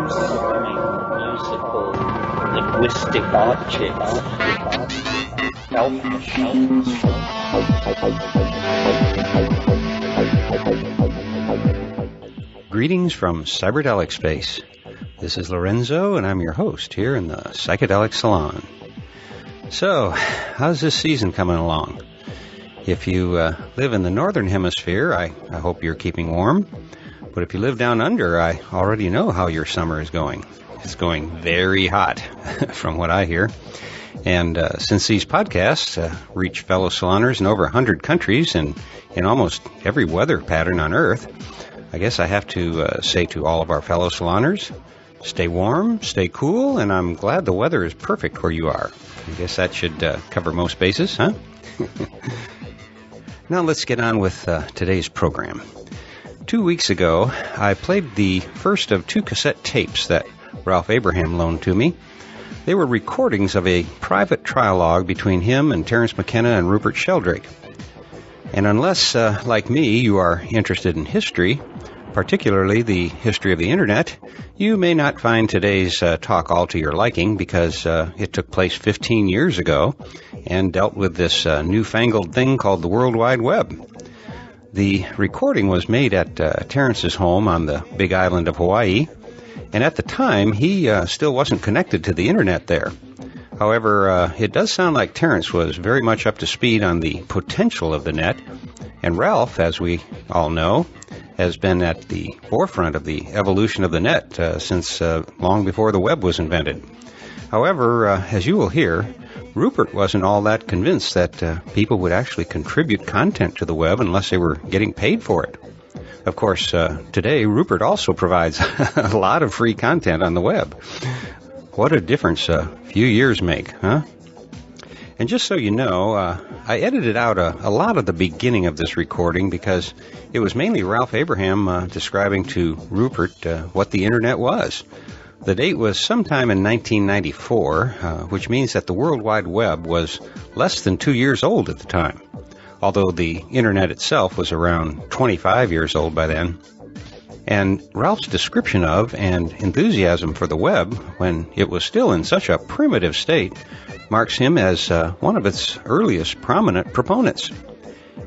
swarming musical linguistic objects. Elf machines. Greetings from Cyberdelic Space. This is Lorenzo, and I'm your host here in the Psychedelic Salon. So, how's this season coming along? If you live in the Northern Hemisphere, I hope you're keeping warm. But if you live down under, I already know how your summer is going. It's going very hot, from what I hear. And since these podcasts reach fellow saloners in over 100 countries and in almost every weather pattern on Earth, I guess I have to say to all of our fellow saloners, stay warm, stay cool, and I'm glad the weather is perfect where you are. I guess that should cover most bases, huh? Now let's get on with today's program. 2 weeks ago, I played the first of 2 cassette tapes that Ralph Abraham loaned to me. They were recordings of a private trialogue between him and Terence McKenna and Rupert Sheldrake. And unless, like me, you are interested in history, particularly the history of the Internet, you may not find today's talk all to your liking because it took place 15 years ago and dealt with this newfangled thing called the World Wide Web. The recording was made at Terence's home on the big island of Hawaii, and at the time, he still wasn't connected to the Internet there. However, it does sound like Terence was very much up to speed on the potential of the net, and Ralph, as we all know, has been at the forefront of the evolution of the net since long before the web was invented. However, as you will hear, Rupert wasn't all that convinced that people would actually contribute content to the web unless they were getting paid for it. Of course, today, Rupert also provides a lot of free content on the web. What a difference a few years make, huh? And just so you know, I edited out a lot of the beginning of this recording because it was mainly Ralph Abraham describing to Rupert what the Internet was. The date was sometime in 1994, which means that the World Wide Web was less than 2 years old at the time, although the Internet itself was around 25 years old by then. And Ralph's description of and enthusiasm for the web, when it was still in such a primitive state, marks him as one of its earliest prominent proponents.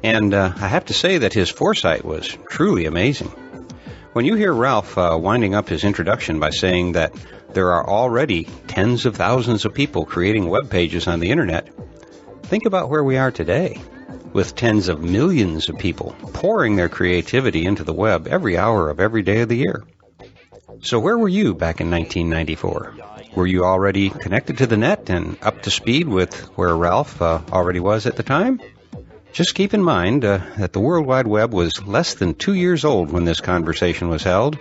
And I have to say that his foresight was truly amazing. When you hear Ralph winding up his introduction by saying that there are already tens of thousands of people creating web pages on the Internet, think about where we are today, with tens of millions of people pouring their creativity into the web every hour of every day of the year. So where were you back in 1994? Were you already connected to the net and up to speed with where Ralph already was at the time? Just keep in mind that the World Wide Web was less than 2 years old when this conversation was held,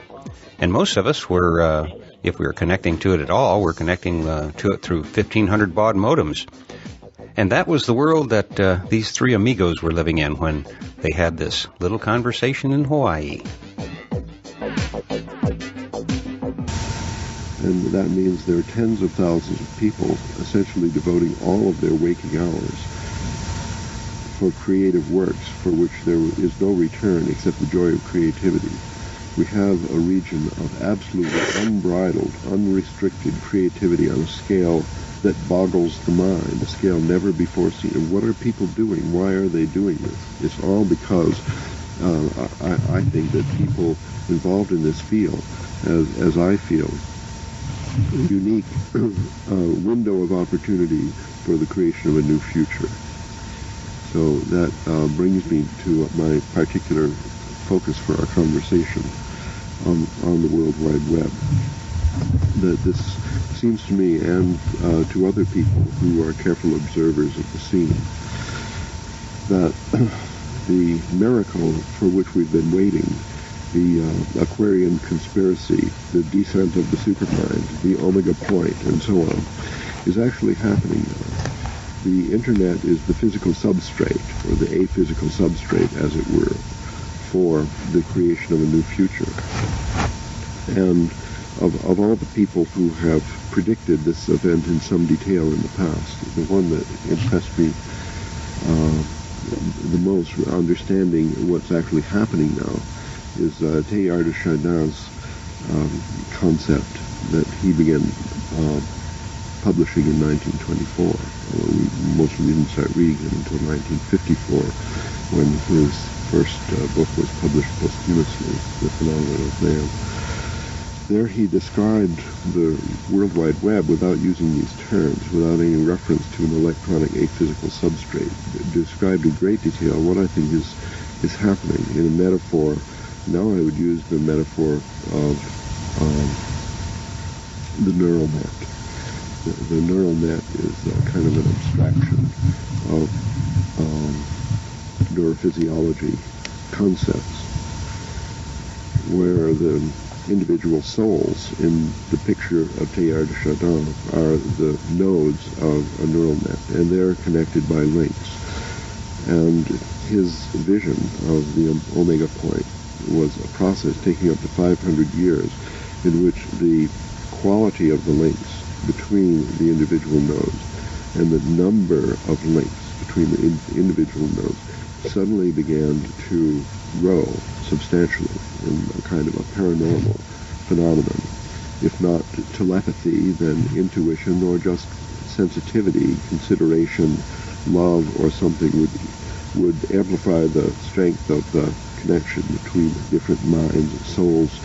and most of us were, if we were connecting to it at all, were connecting to it through 1500 baud modems. And that was the world that these 3 amigos were living in when they had this little conversation in Hawaii. And that means there are tens of thousands of people essentially devoting all of their waking hours for creative works for which there is no return except the joy of creativity. We have a region of absolutely unbridled, unrestricted creativity on a scale that boggles the mind, a scale never before seen. And what are people doing? Why are they doing this? It's all because I think that people involved in this field, as I feel, a unique window of opportunity for the creation of a new future. So that brings me to my particular focus for our conversation on the World Wide Web. That this seems to me, and to other people who are careful observers of the scene, that the miracle for which we've been waiting, the Aquarian conspiracy, the descent of the supermind, the Omega Point, and so on, is actually happening now. The Internet is the physical substrate, or the aphysical substrate, as it were, for the creation of a new future. And of all the people who have predicted this event in some detail in the past, the one that impressed me the most, understanding what's actually happening now, is Teilhard de Chardin's concept that he began publishing in 1924. Although we mostly didn't start reading him until 1954, when his first book was published posthumously, The Phenomenon of Man. There he described the World Wide Web without using these terms, without any reference to an electronic aphysical substrate. Described in great detail what I think is happening in a metaphor. Now I would use the metaphor of the neural net. The neural net is kind of an abstraction of neurophysiology concepts, where the individual souls in the picture of Teilhard de Chardin are the nodes of a neural net, and they're connected by links. And his vision of the omega point was a process taking up to 500 years in which the quality of the links between the individual nodes and the number of links between the individual nodes suddenly began to grow substantially in a kind of a paranormal phenomenon. If not telepathy, then intuition, or just sensitivity, consideration, love, or something would amplify the strength of the connection between different minds, souls,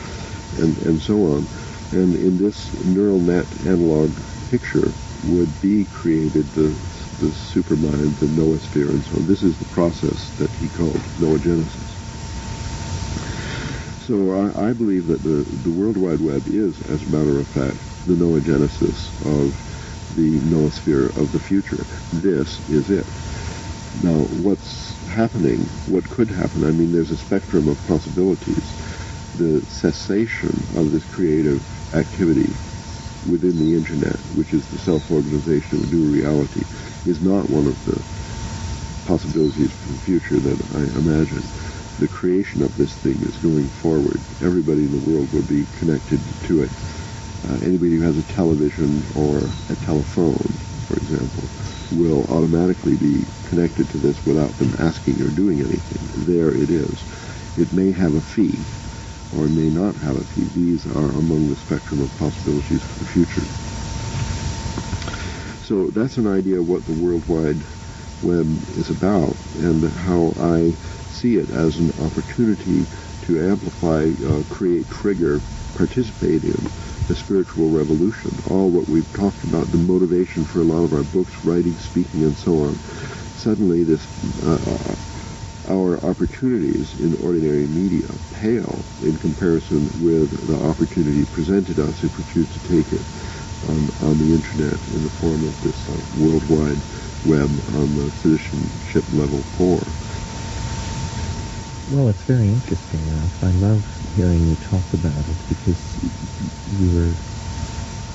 and so on. And in this neural net analog picture would be created the supermind, the noosphere, and so on. This is the process that he called noogenesis. So I believe that the World Wide Web is, as a matter of fact, the noogenesis of the noosphere of the future. This is it. Now, what's happening, what could happen, I mean, there's a spectrum of possibilities. The cessation of this creative activity within the Internet, which is the self-organization of a new reality, is not one of the possibilities for the future that I imagine. The creation of this thing is going forward. Everybody in the world will be connected to it. Anybody who has a television or a telephone, for example, will automatically be connected to this without them asking or doing anything. There it is. It may have a fee, or may not have a fee. These are among the spectrum of possibilities for the future. So that's an idea of what the World Wide Web is about, and how I see it as an opportunity to amplify, create, trigger, participate in the spiritual revolution. All what we've talked about, the motivation for a lot of our books, writing, speaking, and so on. Suddenly this our opportunities in ordinary media pale in comparison with the opportunity presented us if we choose to take it on the Internet in the form of this World Wide Web on the citizenship level 4. Well, it's very interesting, Ralph. I love hearing you talk about it because your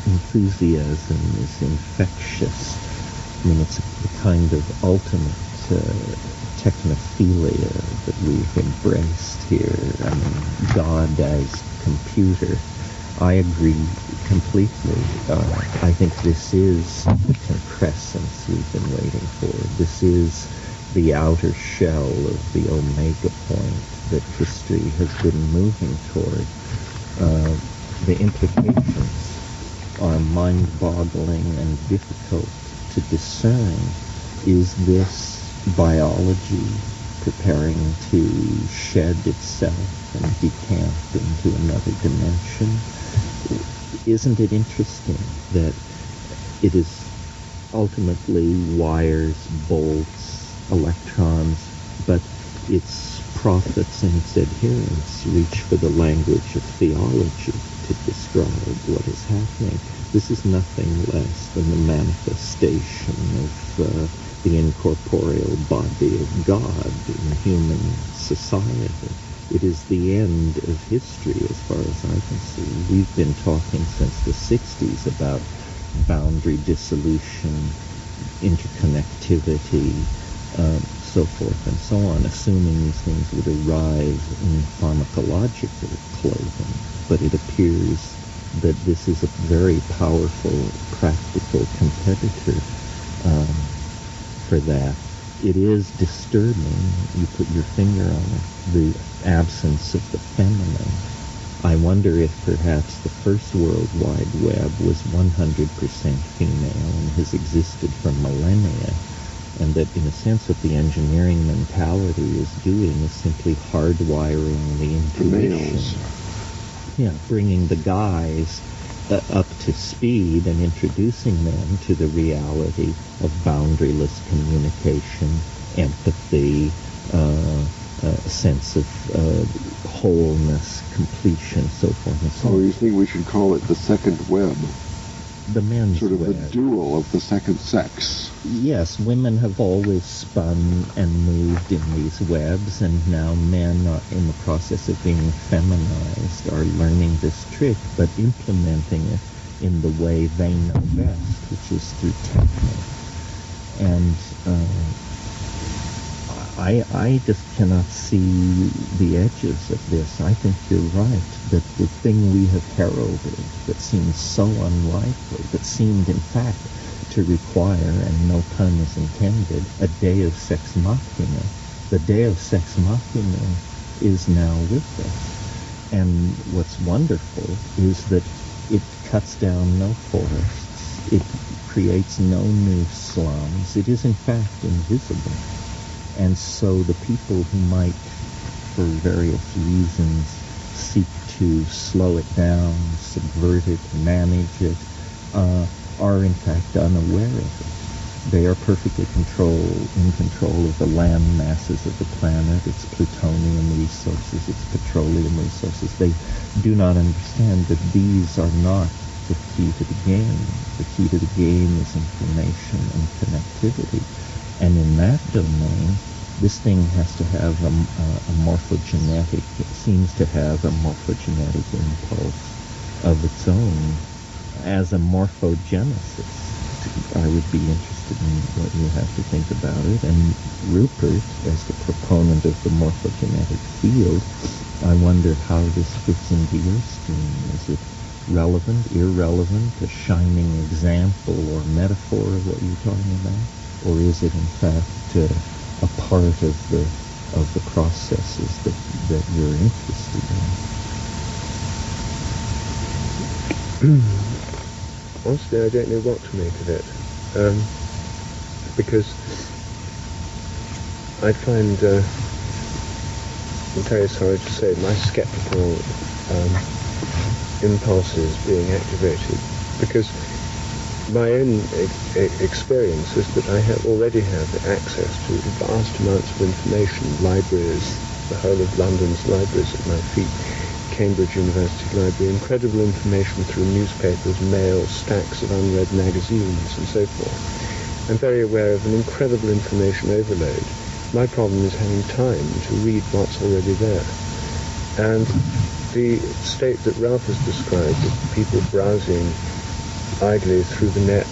enthusiasm is infectious. I mean, it's the kind of ultimate technophilia that we've embraced here. I mean, God as computer. I agree completely. I think this is the concrescence we've been waiting for. This is the outer shell of the omega point that history has been moving toward. The implications are mind-boggling and difficult to discern. Is this biology preparing to shed itself and decamp into another dimension? Isn't it interesting that it is ultimately wires, bolts, electrons, but its prophets and its adherents reach for the language of theology to describe what is happening? This is nothing less than the manifestation of the incorporeal body of God in human society. It is the end of history as far as I can see. We've been talking since the 60s about boundary dissolution, interconnectivity, so forth and so on, assuming these things would arrive in pharmacological clothing. But it appears that this is a very powerful, practical competitor for that. It is disturbing, you put your finger on it, the absence of the feminine I wonder if perhaps the first World Wide Web was 100% female and has existed for millennia, and that in a sense what the engineering mentality is doing is simply hardwiring the intuition. Yeah, bringing the guys up to speed and introducing them to the reality of boundaryless communication, empathy, a sense of wholeness, completion, so forth and so on. So you think we should call it the second web? The men's sort of web. the dual of the second sex. Yes, women have always spun and moved in these webs, and now men are in the process of being feminized, are learning this trick, but implementing it in the way they know best, which is through techno. And I just cannot see the edges of this. I think you're right, that the thing we have heralded that seems so unlikely, that seemed in fact to require, and no pun is intended, a deus ex machina. The deus ex machina is now with us. And what's wonderful is that it cuts down no forests. It creates no new slums. It is in fact invisible. And so the people who might, for various reasons, seek to slow it down, subvert it, manage it, are in fact unaware of it. They are perfectly in control of the land masses of the planet, its plutonium resources, its petroleum resources. They do not understand that these are not the key to the game. The key to the game is information and connectivity. And in that domain, this thing has to have a morphogenetic, it seems to have a morphogenetic impulse of its own as a morphogenesis. I would be interested in what you have to think about it. And Rupert, as the proponent of the morphogenetic field, I wonder how this fits into your stream. Is it relevant, irrelevant, a shining example or metaphor of what you're talking about? Or is it in fact a part of the processes that you're interested in? Honestly, I don't know what to make of it, because I find, I'm very sorry to say, my skeptical impulses being activated, because my own experience is that I already have access to vast amounts of information, libraries, the whole of London's libraries at my feet, Cambridge University Library, incredible information through newspapers, mail, stacks of unread magazines and so forth. I'm very aware of an incredible information overload. My problem is having time to read what's already there. And the state that Ralph has described of people browsing idly through the net,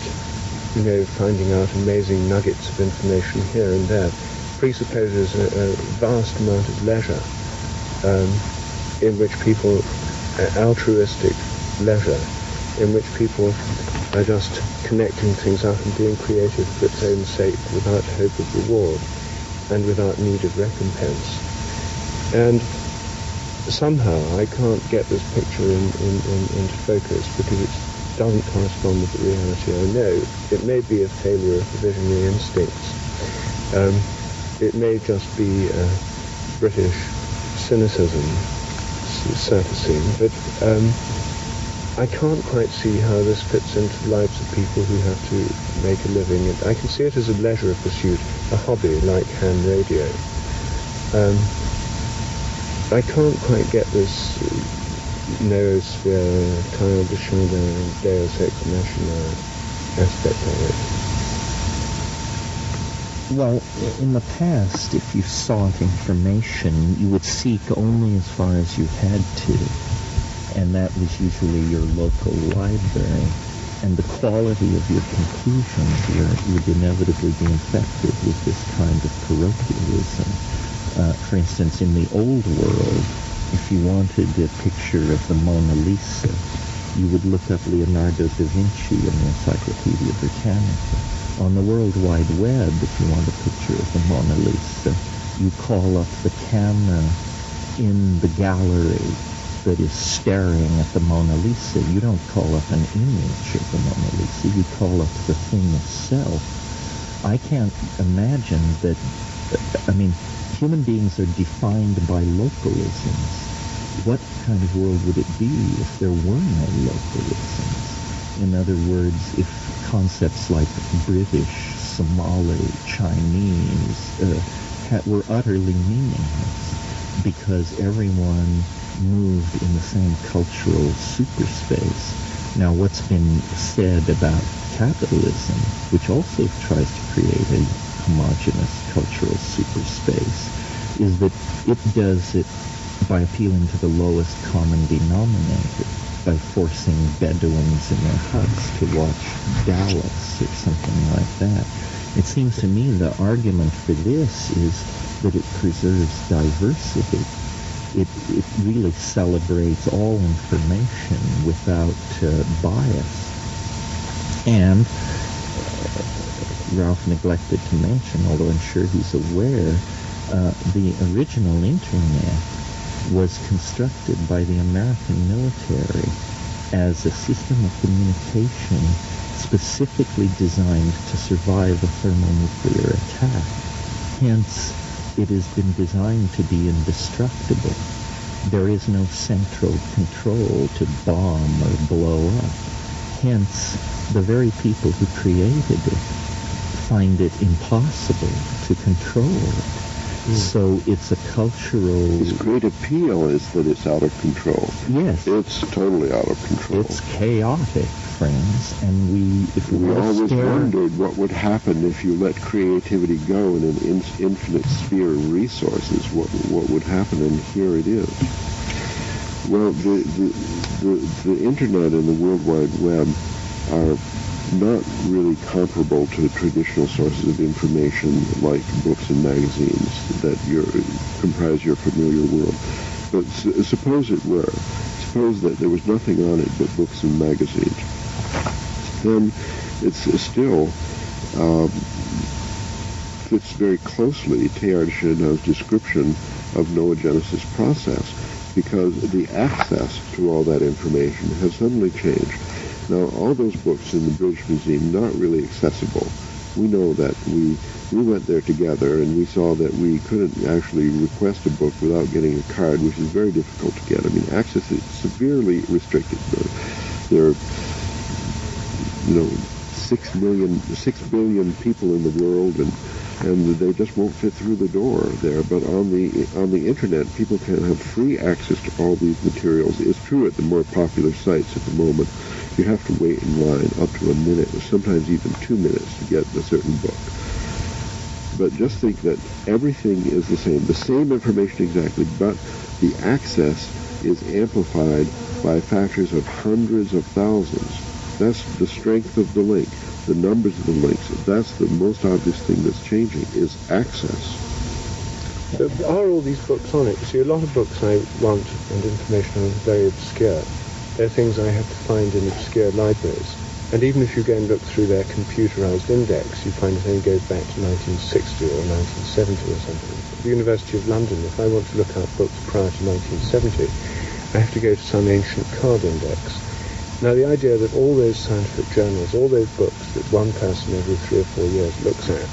finding out amazing nuggets of information here and there, presupposes a vast amount of leisure, in which people, altruistic leisure, in which people are just connecting things up and being creative for its own sake, without hope of reward and without need of recompense. And somehow I can't get this picture into focus, because it doesn't correspond with the reality I know. It may be a failure of the visionary instincts. It may just be British cynicism surfacing, but I can't quite see how this fits into the lives of people who have to make a living. I can see it as a leisure pursuit, a hobby like ham radio. I can't quite get this noosphere, Tile de Chardin, Deus Ex Machina aspect of it. Well, in the past, if you sought information, you would seek only as far as you had to, and that was usually your local library. And the quality of your conclusions would inevitably be infected with this kind of parochialism. For instance, in the old world, if you wanted a picture of the Mona Lisa, you would look up Leonardo da Vinci in the Encyclopedia Britannica. On the World Wide Web, if you want a picture of the Mona Lisa, you call up the camera in the gallery that is staring at the Mona Lisa, you don't call up an image of the Mona Lisa, you call up the thing itself. I can't imagine that, human beings are defined by localisms. What kind of world would it be if there were no localisms? In other words, if concepts like British, Somali, Chinese were utterly meaningless because everyone moved in the same cultural superspace. Now, what's been said about capitalism, which also tries to create a homogeneous cultural superspace, is that it does it by appealing to the lowest common denominator, by forcing Bedouins in their huts to watch Dallas or something like that. It seems to me the argument for this is that it preserves diversity. It really celebrates all information without bias. And Ralph neglected to mention, although I'm sure he's aware, the original Internet was constructed by the American military as a system of communication specifically designed to survive a thermonuclear attack. Hence, it has been designed to be indestructible. There is no central control to bomb or blow up. Hence, the very people who created it find it impossible to control it. So it's a cultural... Its great appeal is that it's out of control. Yes. It's totally out of control. It's chaotic, friends, and we always wondered what would happen if you let creativity go in an infinite sphere of resources. What would happen, and here it is. Well, the Internet and the World Wide Web are not really comparable to traditional sources of information like books and magazines that comprise your familiar world. But suppose it were. Suppose that there was nothing on it but books and magazines. Then it's still fits very closely Teilhard de Chardin's description of noogenesis process, because the access to all that information has suddenly changed. Now, all those books in the British Museum, not really accessible. We know that we went there together and we saw that we couldn't actually request a book without getting a card, which is very difficult to get. I mean, access is severely restricted. There are, 6 billion people in the world, and they just won't fit through the door there. But on the Internet, people can have free access to all these materials. It's true at the more popular sites at the moment. You have to wait in line up to a minute, or sometimes even 2 minutes to get a certain book. But just think that everything is the same information exactly, but the access is amplified by factors of hundreds of thousands. That's the strength of the link, the numbers of the links. That's the most obvious thing that's changing, is access. So are all these books on it? See, a lot of books I want and information are very obscure. They're things I have to find in obscure libraries. And even if you go and look through their computerized index, you find it only goes back to 1960 or 1970 or something. At the University of London, if I want to look up books prior to 1970, I have to go to some ancient card index. Now, the idea that all those scientific journals, all those books that one person every 3 or 4 years looks at,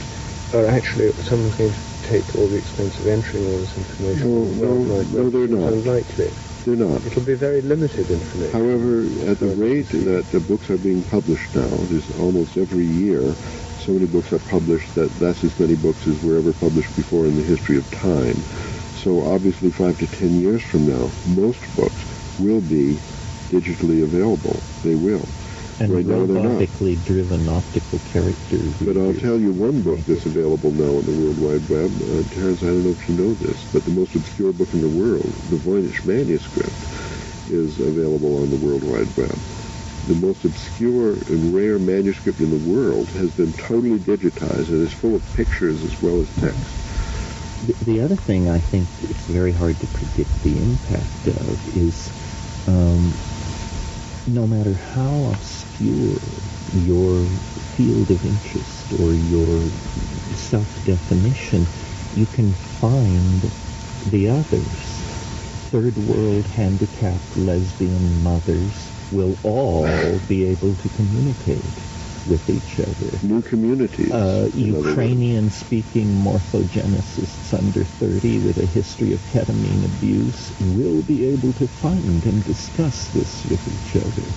are actually, someone's going to take all the expense of entering all this information. No, they're not. Unlikely. They're not. It'll be very limited information. However, at the rate that the books are being published now, there's almost every year, so many books are published that's as many books as were ever published before in the history of time. So obviously 5 to 10 years from now, most books will be digitally available. They will. And right now they're not. robotically driven optical characters. But I'll tell you one book that's available now on the World Wide Web. Terence, I don't know if you know this, but the most obscure book in the world, the Voynich manuscript, is available on the World Wide Web. The most obscure and rare manuscript in the world has been totally digitized and is full of pictures as well as text. The other thing I think it's very hard to predict the impact of is no matter how obscure your field of interest or your self-definition, you can find the others. third world handicapped lesbian mothers will all be able to communicate with each other. New communities. Ukrainian-speaking morphogenicists under 30 with a history of ketamine abuse will be able to find and discuss this with each other.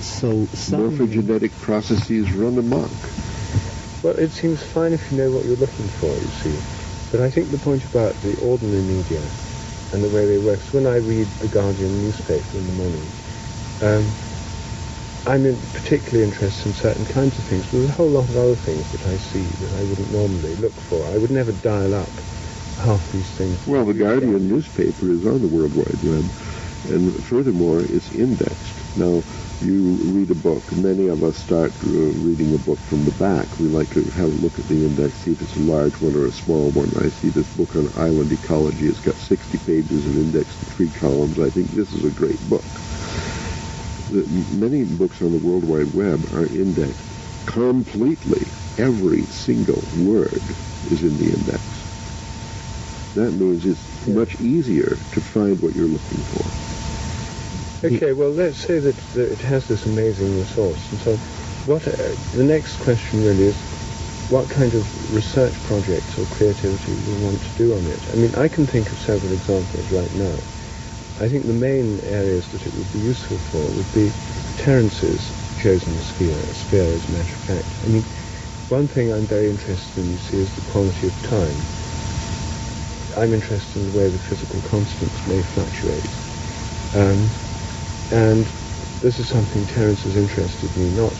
So morphogenetic processes run amok. Well, it seems fine if you know what you're looking for, you see. But I think the point about the ordinary media and the way they work, so when I read the Guardian newspaper in the morning, I'm particularly interested in certain kinds of things, but there's a whole lot of other things that I see that I wouldn't normally look for. I would never dial up half these things. Well, the Guardian newspaper is on the World Wide Web, and furthermore, it's indexed. Now, you read a book. Many of us start reading a book from the back. We like to have a look at the index, see if it's a large one or a small one. I see this book on island ecology. It's got 60 pages of indexed in 3 columns. I think this is a great book. Many books on the World Wide Web are indexed completely. Every single word is in the index. That means it's much easier to find what you're looking for. Okay, well, let's say that it has this amazing resource. And so the next question really is, what kind of research projects or creativity we want to do on it? I mean, I can think of several examples right now. I think the main areas that it would be useful for would be Terence's chosen sphere, as a matter of fact. I mean, one thing I'm very interested in, you see, is the quality of time. I'm interested in the way the physical constants may fluctuate. And this is something Terence has interested me, not,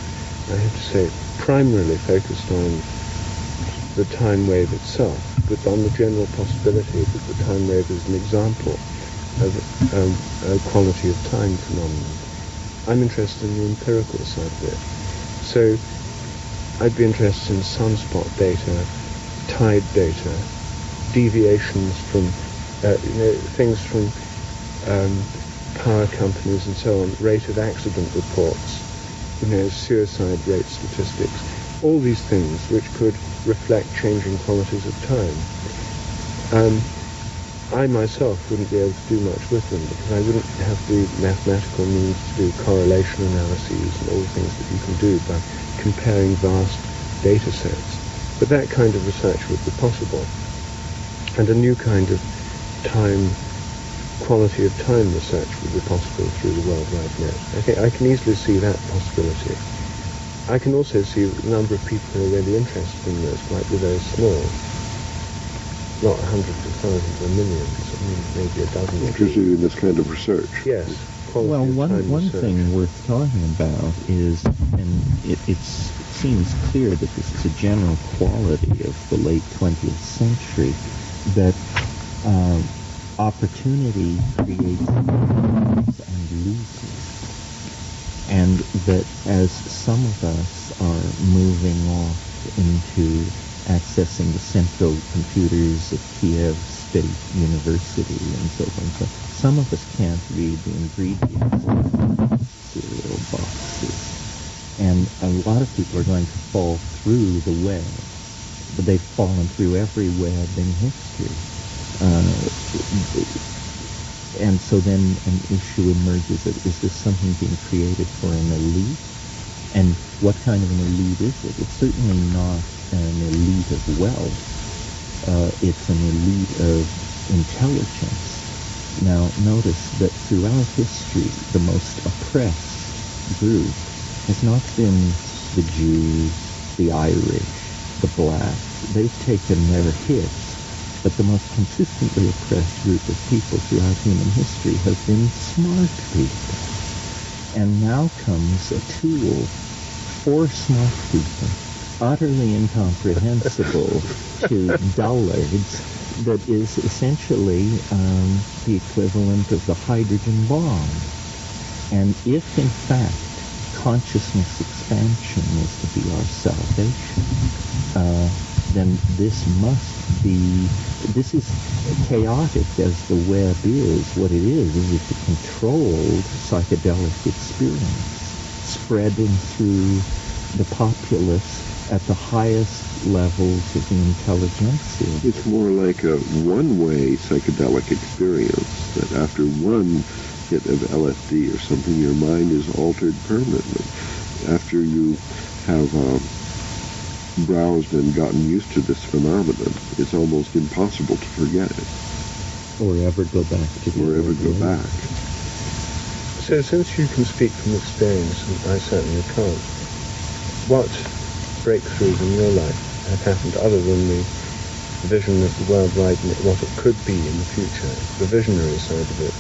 I have to say, primarily focused on the time wave itself, but on the general possibility that the time wave is an example of a quality of time phenomenon. I'm interested in the empirical side of it. So I'd be interested in sunspot data, tide data, deviations from, things from power companies and so on, rate of accident reports, suicide rate statistics, all these things which could reflect changing qualities of time. I myself wouldn't be able to do much with them because I wouldn't have the mathematical means to do correlation analyses and all the things that you can do by comparing vast data sets. But that kind of research would be possible. And a new kind of quality of time research would be possible through the World Wide Net. I can easily see that possibility. I can also see that the number of people who are really interested in this might be very small. Not hundreds of thousands or millions, maybe a dozen. Interested in this kind of research. Yes. Well, one thing worth talking about is, and it seems clear that this is a general quality of the late 20th century, that opportunity creates gains and loses. And that as some of us are moving off into accessing the central computers of Kiev State University and so on, so some of us can't read the ingredients of cereal boxes. And a lot of people are going to fall through the web, but they've fallen through every web in history. And so then an issue emerges of, is this something being created for an elite? And what kind of an elite is it? It's certainly not an elite of wealth. It's an elite of intelligence. Now, notice that throughout history, the most oppressed group has not been the Jews, the Irish, the blacks. They've taken their hits. But the most consistently oppressed group of people throughout human history have been smart people. And now comes a tool for smart people, utterly incomprehensible to dullards, that is essentially the equivalent of the hydrogen bomb. And if, in fact, consciousness expansion is to be our salvation, then this is chaotic as the web is. What it is it's a controlled psychedelic experience spreading through the populace at the highest levels of the intelligentsia. It's more like a one-way psychedelic experience, that after one hit of LSD or something, your mind is altered permanently. After you have browsed and gotten used to this phenomenon, it's almost impossible to forget it. Or ever go back to the Or ever go back. So since you can speak from experience, and I certainly can't, what breakthroughs in your life have happened other than the vision of the worldwide, what it could be in the future, the visionary side of it?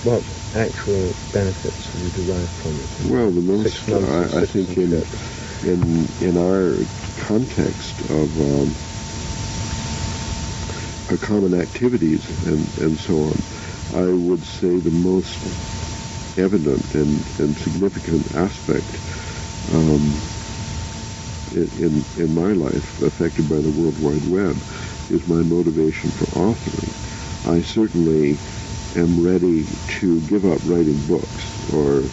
What actual benefits have you derived from it? Well, the most, I think in our context of common activities and so on, I would say the most evident and significant aspect in my life affected by the World Wide Web is my motivation for authoring. I certainly am ready to give up writing books or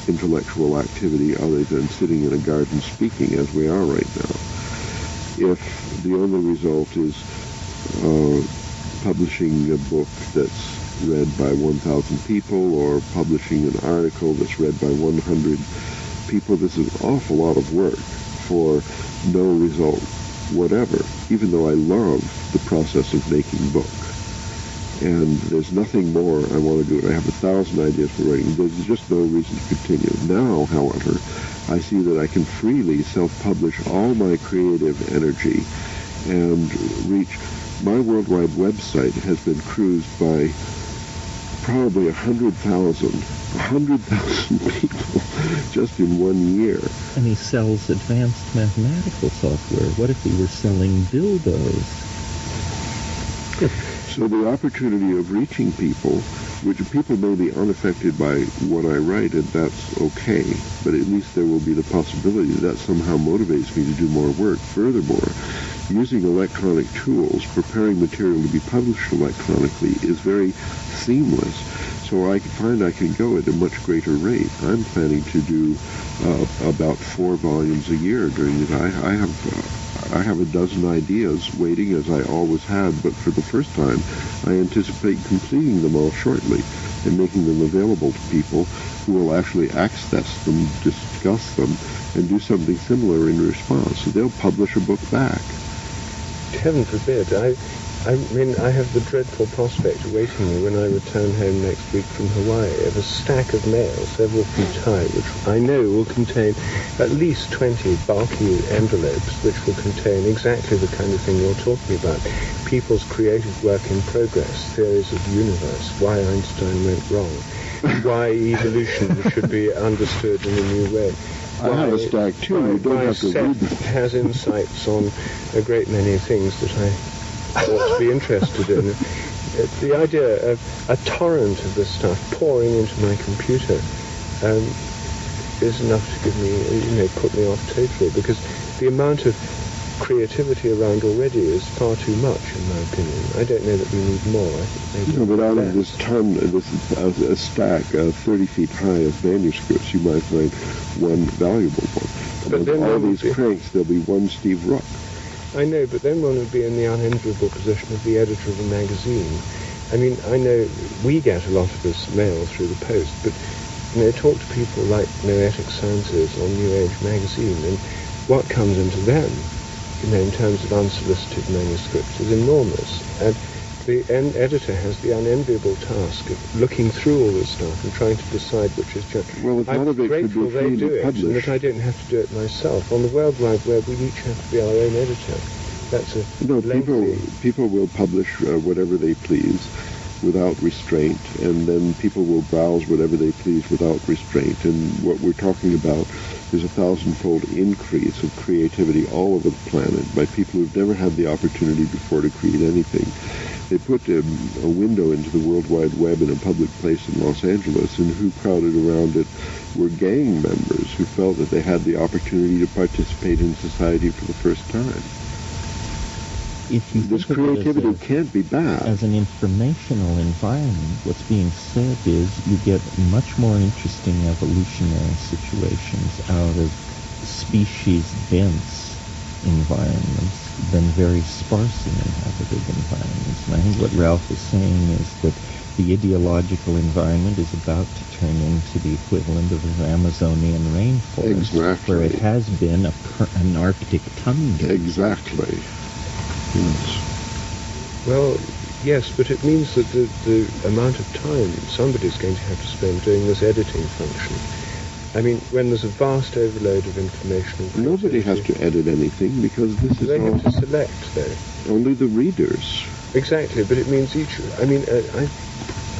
intellectual activity other than sitting in a garden speaking as we are right now, if the only result is publishing a book that's read by 1,000 people or publishing an article that's read by 100 people. This is an awful lot of work for no result whatever, even though I love the process of making books. And there's nothing more I want to do. I have 1,000 ideas for writing. There's just no reason to continue. Now, however, I see that I can freely self-publish all my creative energy and reach. My worldwide website has been cruised by probably 100,000 people just in 1 year. And he sells advanced mathematical software. What if he were selling dildos? So the opportunity of reaching people, which people may be unaffected by what I write, and that's okay, but at least there will be the possibility that somehow motivates me to do more work. Furthermore, using electronic tools, preparing material to be published electronically is very seamless. So I find I can go at a much greater rate. I'm planning to do about 4 volumes a year during the day. I have a dozen ideas waiting, as I always had, but for the first time, I anticipate completing them all shortly and making them available to people who will actually access them, discuss them, and do something similar in response. So they'll publish a book back. Heaven forbid. I mean, I have the dreadful prospect awaiting me when I return home next week from Hawaii of a stack of mail several feet high, which I know will contain at least 20 bulky envelopes, which will contain exactly the kind of thing you're talking about. People's creative work in progress, theories of the universe, why Einstein went wrong, why evolution should be understood in a new way. I have a stack too. You don't have to read them. Has insights on a great many things that I ought to be interested in. The idea of a torrent of this stuff pouring into my computer is enough to give me, put me off totally, because the amount of creativity around already is far too much, in my opinion. I don't know that we need more. I think maybe but out of this ton, a stack 30 feet high of manuscripts, you might find one valuable one. But of then all these cranks, there'll be one Steve Rook. I know, but then one would be in the unenviable position of the editor of a magazine. I mean, I know we get a lot of this mail through the post, but, talk to people like Noetic Sciences or New Age magazine, and what comes into them, in terms of unsolicited manuscripts is enormous. And the editor has the unenviable task of looking through all this stuff and trying to decide which is just. Well, if none of it could be free to publish, and that I don't have to do it myself. On the World Wide Web, we each have to be our own editor. That's a lengthy... people will publish whatever they please without restraint, and then people will browse whatever they please without restraint. And what we're talking about is a 1,000-fold increase of creativity all over the planet by people who've never had the opportunity before to create anything. They put a window into the World Wide Web in a public place in Los Angeles, and who crowded around it were gang members who felt that they had the opportunity to participate in society for the first time. If you this creativity can't be bad. As an informational environment, what's being said is you get much more interesting evolutionary situations out of species events environments than very sparsely inhabited environments. And I think what Ralph is saying is that the ideological environment is about to turn into the equivalent of an Amazonian rainforest, Exactly. where it has been an Arctic tundra. Exactly. Yes. Well, yes, but it means that the amount of time somebody's going to have to spend doing this editing function. I mean, when there's a vast overload of information... Nobody has to edit anything because this is They all have to select, though. only the readers. Exactly, but it means each... I mean,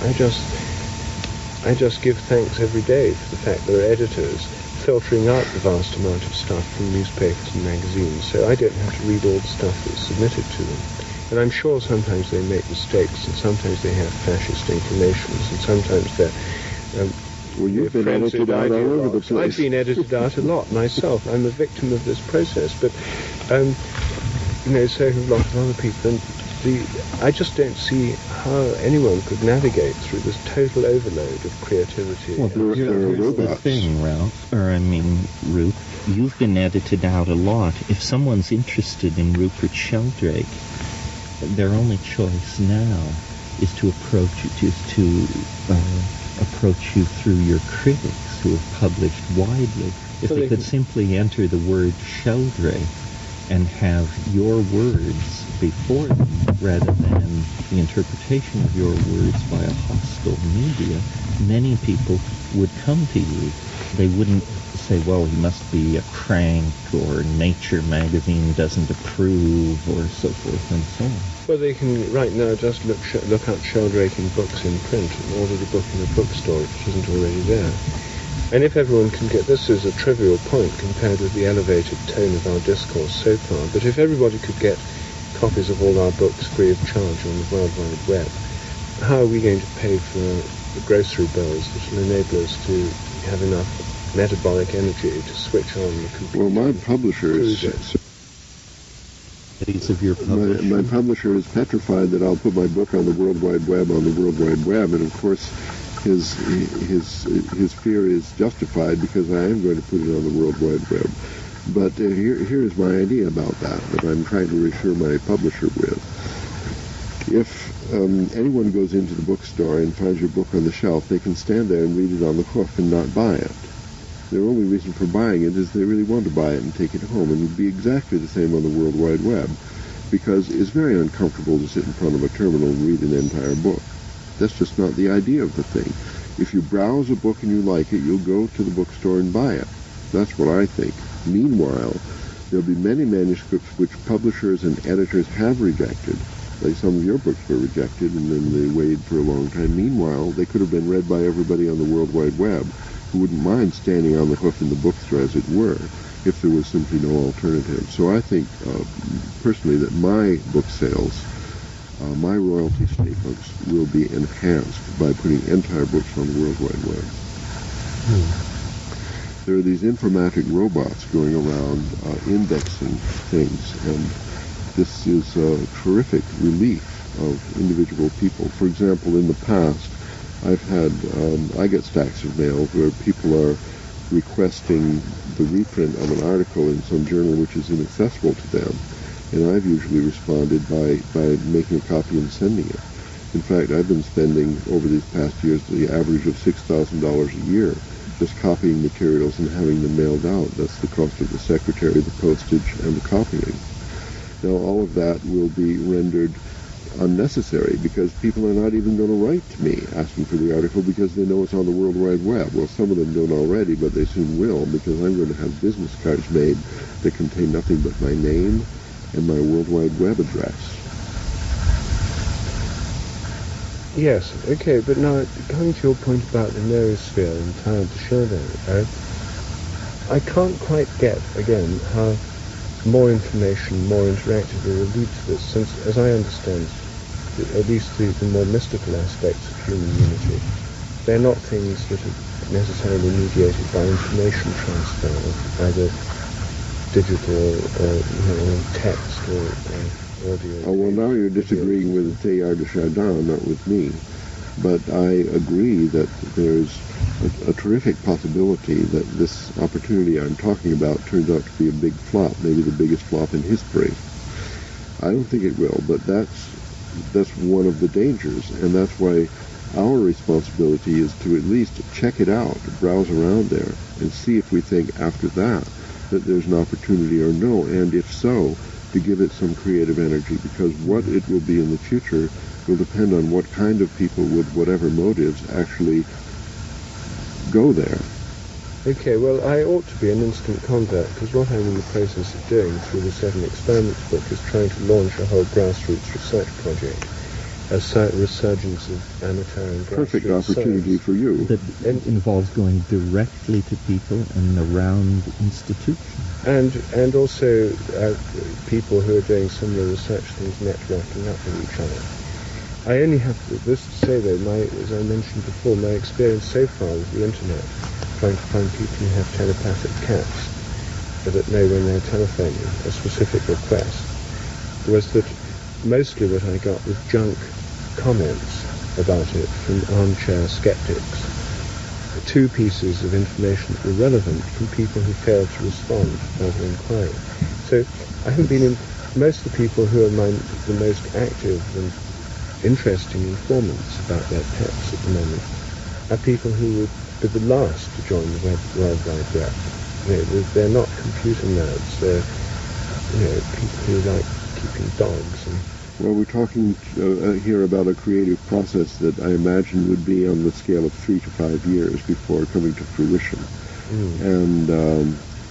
I just give thanks every day for the fact there are editors filtering out the vast amount of stuff from newspapers and magazines, so I don't have to read all the stuff that's submitted to them. And I'm sure sometimes they make mistakes, and sometimes they have fascist inclinations, and sometimes they're... Well, you've been edited out all over the place. I've been edited out a lot myself. I'm a victim of this process, but, so have a lot of other people. And I just don't see how anyone could navigate through this total overload of creativity. Well, There are here's the robots. thing, Ruth. You've been edited out a lot. If someone's interested in Rupert Sheldrake, their only choice now is to approach you through your critics who have published widely. If So they they could can- simply enter the word Sheldrake and have your words before them rather than the interpretation of your words by a hostile media, many people would come to you. They wouldn't say, well, he must be a crank, or Nature magazine doesn't approve, or so forth and so on. Well, they can right now just look up Sheldrake in books in print and order the book in a bookstore if it isn't already there. And if everyone can get... This is a trivial point compared with the elevated tone of our discourse so far, but if everybody could get copies of all our books free of charge on the World Wide Web, how are we going to pay for the grocery bills that will enable us to have enough metabolic energy to switch on the computer? Well, my publisher Cruise it. is... Of your publisher. My publisher is petrified that I'll put my book on the World Wide Web and of course his fear is justified because I am going to put it on the World Wide Web. But here's my idea about that I'm trying to reassure my publisher with. If anyone goes into the bookstore and finds your book on the shelf, they can stand there and read it on the hoof and not buy it. Their only reason for buying it is they really want to buy it and take it home, and it would be exactly the same on the World Wide Web, because it's very uncomfortable to sit in front of a terminal and read an entire book. That's just not the idea of the thing. If you browse a book and you like it, you'll go to the bookstore and buy it. That's what I think. Meanwhile, there'll be many manuscripts which publishers and editors have rejected, like some of your books were rejected and then they waited for a long time. Meanwhile, they could have been read by everybody on the World Wide Web, who wouldn't mind standing on the hoof in the bookstore, as it were, if there was simply no alternative. So I think, personally, that my book sales, my royalty statements, will be enhanced by putting entire books on the World Wide Web. There are these informatic robots going around indexing things, and this is a terrific relief of individual people. For example, in the past, I get stacks of mail where people are requesting the reprint of an article in some journal which is inaccessible to them, and I've usually responded by making a copy and sending it. In fact, I've been spending over these past years the average of $6,000 a year just copying materials and having them mailed out. That's the cost of the secretary, the postage, and the copying. Now, all of that will be rendered unnecessary because people are not even going to write to me asking for the article because they know it's on the World Wide Web. Well, some of them don't already, but they soon will, because I'm going to have business cards made that contain nothing but my name and my World Wide Web address. Yes, okay, but now, coming to your point about the noosphere and Time to Shadow, I can't quite get, again, how more information, more interactively will lead to this, since, as I understand, at least the more mystical aspects of human unity, they're not things that are necessarily mediated by information transfer, either digital or text or audio. Oh, well, now you're disagreeing with Teilhard de Chardin, not with me. but I agree that there's a terrific possibility that this opportunity I'm talking about turns out to be a big flop, maybe the biggest flop in history. I don't think it will, but that's one of the dangers, and that's why our responsibility is to at least check it out, browse around there, and see if we think after that there's an opportunity or no, and if so, to give it some creative energy, because what it will be in the future will depend on what kind of people with whatever motives actually go there. Okay, well, I ought to be an instant convert, because what I'm in the process of doing through the 7 Experiments book is trying to launch a whole grassroots research project, a resurgence of amateur and grassroots Perfect opportunity science. for you. That involves going directly to people and around institutions. And also people who are doing similar research things networking up with each other. I only have this to say, though, as I mentioned before, my experience so far with the internet, trying to find people who have telepathic cats that know when they're telephoning a specific request, was that mostly what I got was junk comments about it from armchair skeptics. 2 pieces of information that were relevant from people who failed to respond to further inquiry. So I haven't been in. Most of the people who are the most active and interesting informants about their pets at the moment are people who would be the last to join the World Wide Web. They're not computer nerds. They're people who like keeping dogs. Well, we're talking here about a creative process that I imagine would be on the scale of 3 to 5 years before coming to fruition. And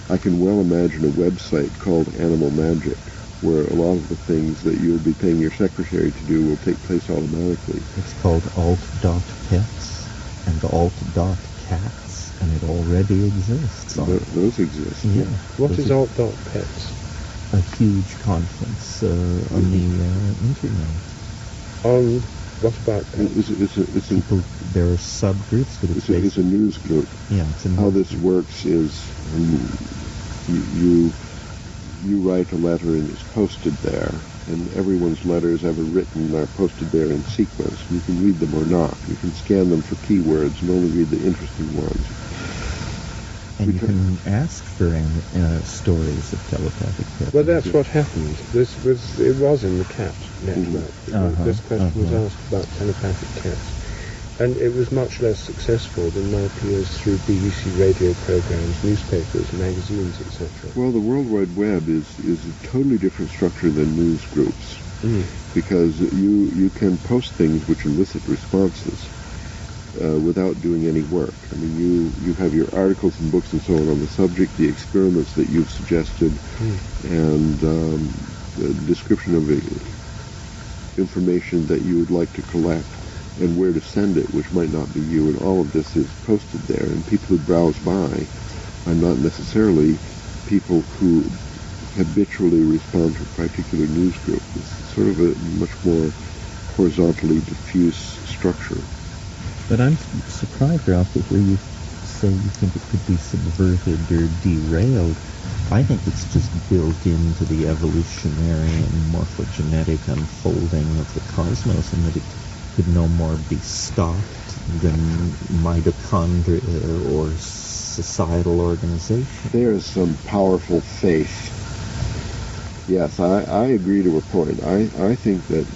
I can well imagine a website called Animal Magic, where a lot of the things that you'll be paying your secretary to do will take place automatically. It's called alt.pets and alt.cats, and it already exists. Those exist. Yeah. What is alt.pets? A huge conference on the internet. On what about pets? People, there are subgroups, but it's a news group. Yeah, it's a news How this group. works is you write a letter and it's posted there, and everyone's letters ever written are posted there in sequence. You can read them or not. You can scan them for keywords and only read the interesting ones. And you can ask for stories of telepathic pets. Well, that's what happened. It was in the cat network. This question was asked about telepathic cats. And it was much less successful than my appeals through BBC radio programs, newspapers, magazines, etc. Well, the World Wide Web is a totally different structure than news groups, because you can post things which elicit responses without doing any work. I mean, you have your articles and books and so on the subject, the experiments that you've suggested, and the description of information that you would like to collect, and where to send it, which might not be you, and all of this is posted there, and people who browse by are not necessarily people who habitually respond to a particular news group. It's sort of a much more horizontally diffuse structure. But I'm surprised, Ralph, that where you say you think it could be subverted or derailed, I think it's just built into the evolutionary and morphogenetic unfolding of the cosmos, and that it could no more be stopped than mitochondria or societal organization. There is some powerful faith. Yes, I agree to a point. I think that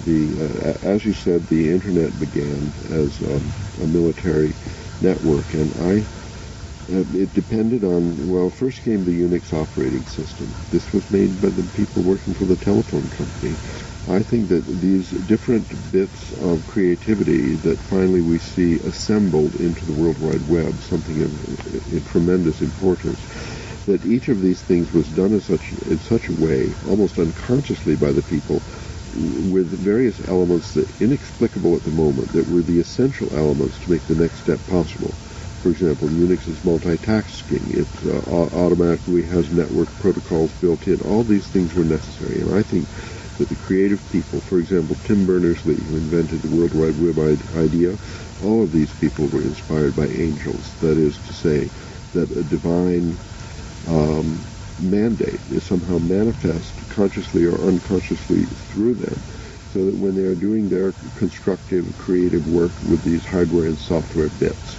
as you said, the internet began as a military network, and it depended on, well, first came the Unix operating system. This was made by the people working for the telephone company. I think that these different bits of creativity that finally we see assembled into the World Wide Web, something of tremendous importance, that each of these things was done in such a way, almost unconsciously by the people, with various elements that inexplicable at the moment, that were the essential elements to make the next step possible. For example, Unix is multitasking. It automatically has network protocols built in. All these things were necessary, and I think that the creative people, for example, Tim Berners-Lee, who invented the World Wide Web idea, all of these people were inspired by angels. That is to say, that a divine mandate is somehow manifest consciously or unconsciously through them. so that when they are doing their constructive, creative work with these hardware and software bits,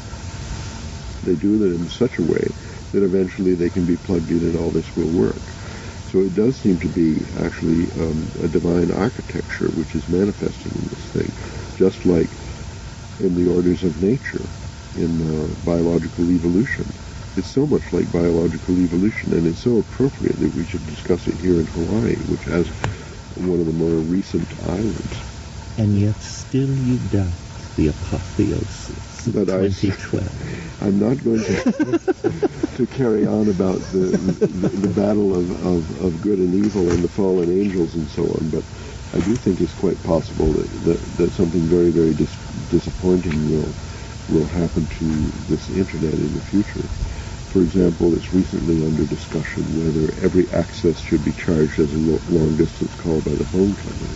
they do that in such a way that eventually they can be plugged in and all this will work. So it does seem to be actually a divine architecture which is manifesting in this thing, just like in the orders of nature, in biological evolution. It's so much like biological evolution, and it's so appropriate that we should discuss it here in Hawaii, which has one of the more recent islands. And yet still you doubt the apotheosis of But 2012. I'm not going to carry on about the battle of good and evil and the fallen angels and so on, but I do think it's quite possible that something very, very disappointing will happen to this internet in the future. For example, it's recently under discussion whether every access should be charged as a long-distance call by the phone company.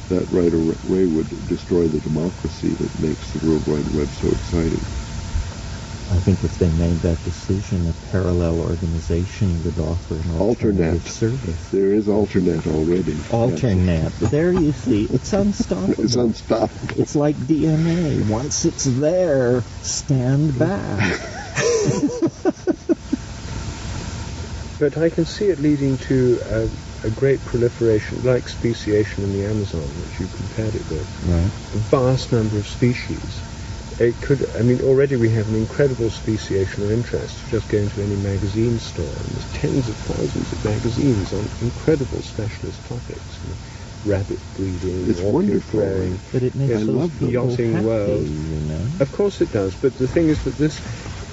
That right away would destroy the democracy that makes the World Wide Web so exciting. I think if they made that decision, a parallel organization would offer an alternative service. There is Alternet already. Alternet. Yes. There you see. It's unstoppable. It's unstoppable. It's like DNA. Once it's there, stand back. But I can see it leading to a great proliferation, like speciation in the Amazon, which you compared it with. Right. A vast number of species. It could, I mean, already we have an incredible speciation of interest. Just go into any magazine store, and there's tens of thousands of magazines on incredible specialist topics. Rabbit breeding, it's orchid wonderful. growing, But it makes those people yachting happy, world. you know. Of course it does, but the thing is that this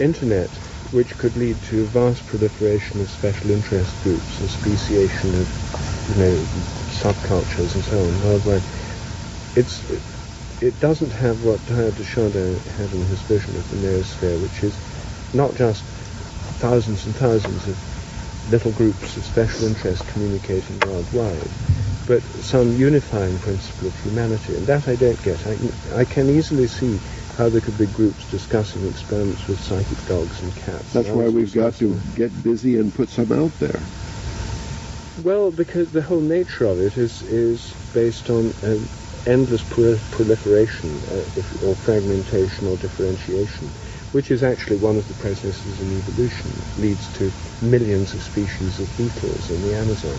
internet, which could lead to a vast proliferation of special interest groups and speciation of, subcultures and so on worldwide, it doesn't have what Teilhard de Chardin had in his vision of the noosphere, which is not just thousands and thousands of little groups of special interest communicating worldwide, but some unifying principle of humanity, and that I don't get. I can easily see how there could be groups discussing experiments with psychic dogs and cats. That's why we've got to get busy and put some out there. Well, because the whole nature of it is based on endless proliferation or fragmentation or differentiation, which is actually one of the processes in evolution. It leads to millions of species of beetles in the Amazon.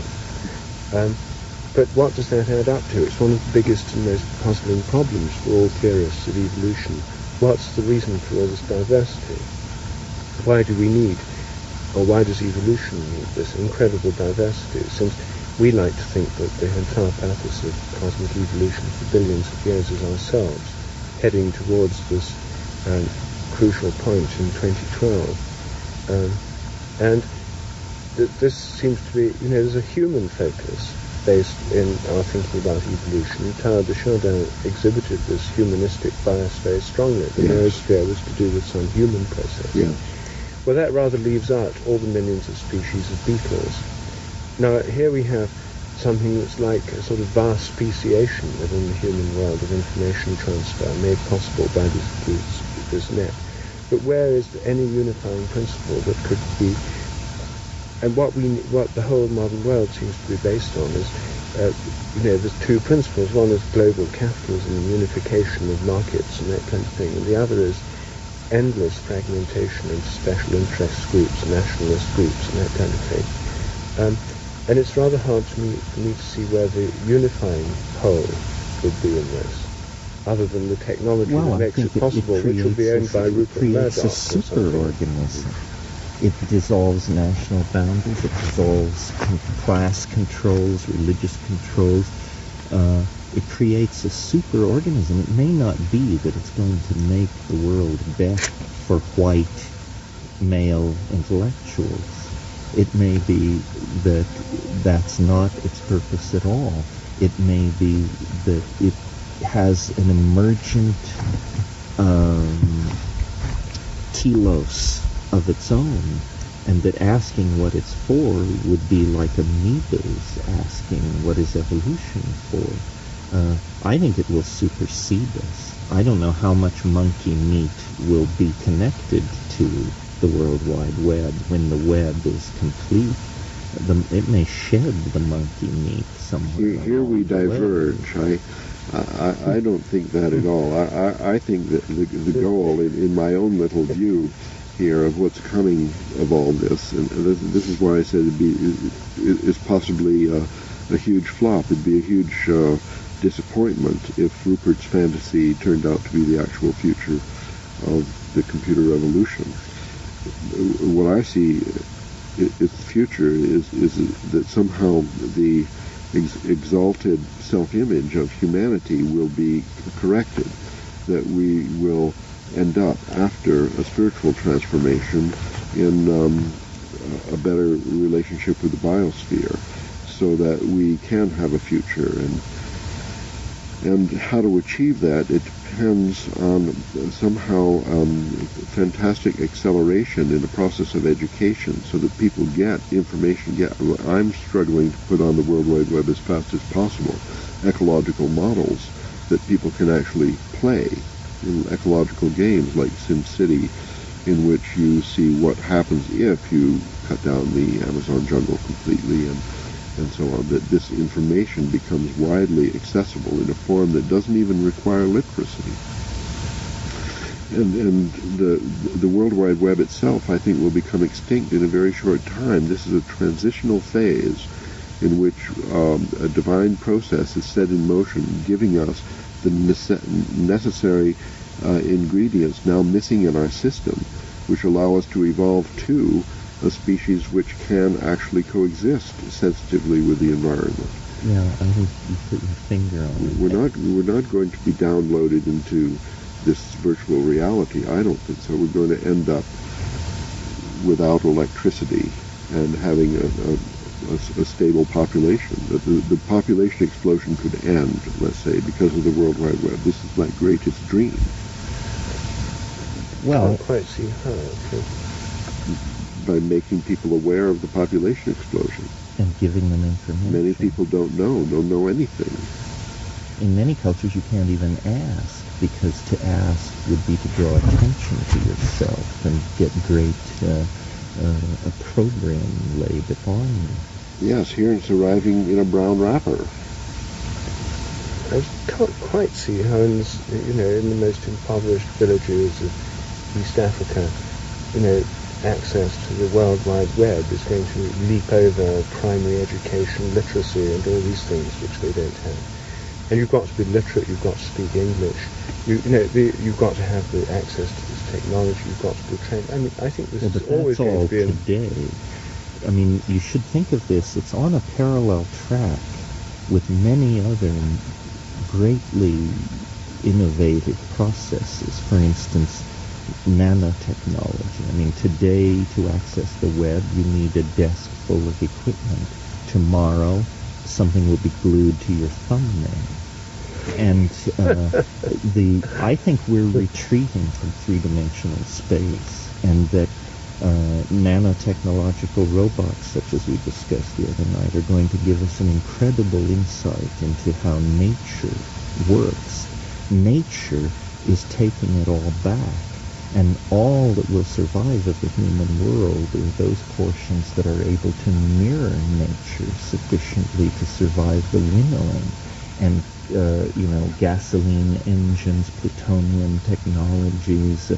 But what does that add up to? It's one of the biggest and most puzzling problems for all theorists of evolution. What's the reason for all this diversity? Why do we need, or why does evolution need this incredible diversity? Since we like to think that the entire purpose of cosmic evolution for billions of years is ourselves, heading towards this crucial point in 2012. And this seems to be, there's a human focus based in our thinking about evolution. Teilhard de Chardin exhibited this humanistic bias very strongly. The noosphere was to do with some human process. Yeah. Well, that rather leaves out all the millions of species of beetles. Now, here we have something that's like a sort of vast speciation within the human world of information transfer made possible by this net. But where is any unifying principle that could be? And what the whole modern world seems to be based on is, there's two principles. One is global capitalism and unification of markets and that kind of thing, and the other is endless fragmentation into special interest groups, nationalist groups, and that kind of thing. And it's rather hard for me to see where the unifying whole would be in this, other than the technology that makes it possible, which will be owned by Rupert Murdoch. It creates a super-organism. It dissolves national boundaries, it dissolves class controls, religious controls. It creates a super-organism. It may not be that it's going to make the world best for white male intellectuals. It may be that that's not its purpose at all. It may be that it has an emergent telos of its own, and that asking what it's for would be like amoebas asking what is evolution for. I think it will supersede us. I don't know how much monkey meat will be connected to the World Wide Web when the web is complete, it may shed the monkey meat somewhere. Here we along the way. diverge. I don't think that at all. I think that the goal, in my own little view here of what's coming of all this, and this is why I said it's possibly a huge flop. It'd be a huge disappointment if Rupert's fantasy turned out to be the actual future of the computer revolution. What I see its future is that somehow the exalted self-image of humanity will be corrected, that we will end up, after a spiritual transformation, in a better relationship with the biosphere, so that we can have a future. And how to achieve that, it depends on somehow fantastic acceleration in the process of education, so that people get information. I'm struggling to put on the World Wide Web as fast as possible ecological models that people can actually play in ecological games like SimCity, in which you see what happens if you cut down the Amazon jungle completely, and so on, that this information becomes widely accessible in a form that doesn't even require literacy. And the World Wide Web itself, I think, will become extinct in a very short time. This is a transitional phase in which a divine process is set in motion, giving us the necessary ingredients now missing in our system, which allow us to evolve to a species which can actually coexist sensitively with the environment. Yeah, I think you put your finger on it. We're not going to be downloaded into this virtual reality. I don't think so. We're going to end up without electricity and having a stable population. The population explosion could end, let's say, because of the World Wide Web. This is my greatest dream. I Well, can't quite see how. By making people aware of the population explosion. and giving them information. Many people don't know anything. In many cultures, you can't even ask, because to ask would be to draw attention to yourself and get great a program laid upon you. Yes, here it's arriving in a brown wrapper. I can't quite see how, in the most impoverished villages of East Africa, access to the World Wide Web is going to leap over primary education, literacy, and all these things which they don't have. And you've got to be literate. You've got to speak English. You've got to have the access to this technology. You've got to be trained. I mean, I think this Well, is but always that's going all to be. today. I mean, you should think of this. It's on a parallel track with many other greatly innovative processes. For instance, nanotechnology. I mean, today, to access the web, you need a desk full of equipment. Tomorrow, something will be glued to your thumbnail. And I think we're retreating from three-dimensional space, and that nanotechnological robots, such as we discussed the other night, are going to give us an incredible insight into how nature works. Nature is taking it all back, and all that will survive of the human world are those portions that are able to mirror nature sufficiently to survive the winnowing. And gasoline engines, plutonium technologies,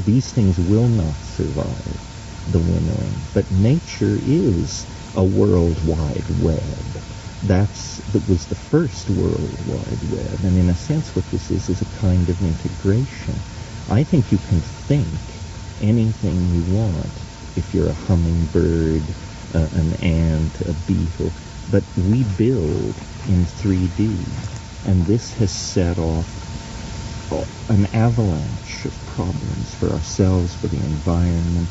these things will not survive the winnowing. But nature is a World Wide Web. That was the first World Wide Web. And in a sense, what this is a kind of integration. I think you can think anything you want if you're a hummingbird, an ant, a beetle, but we build in 3D, and this has set off an avalanche of problems for ourselves, for the environment.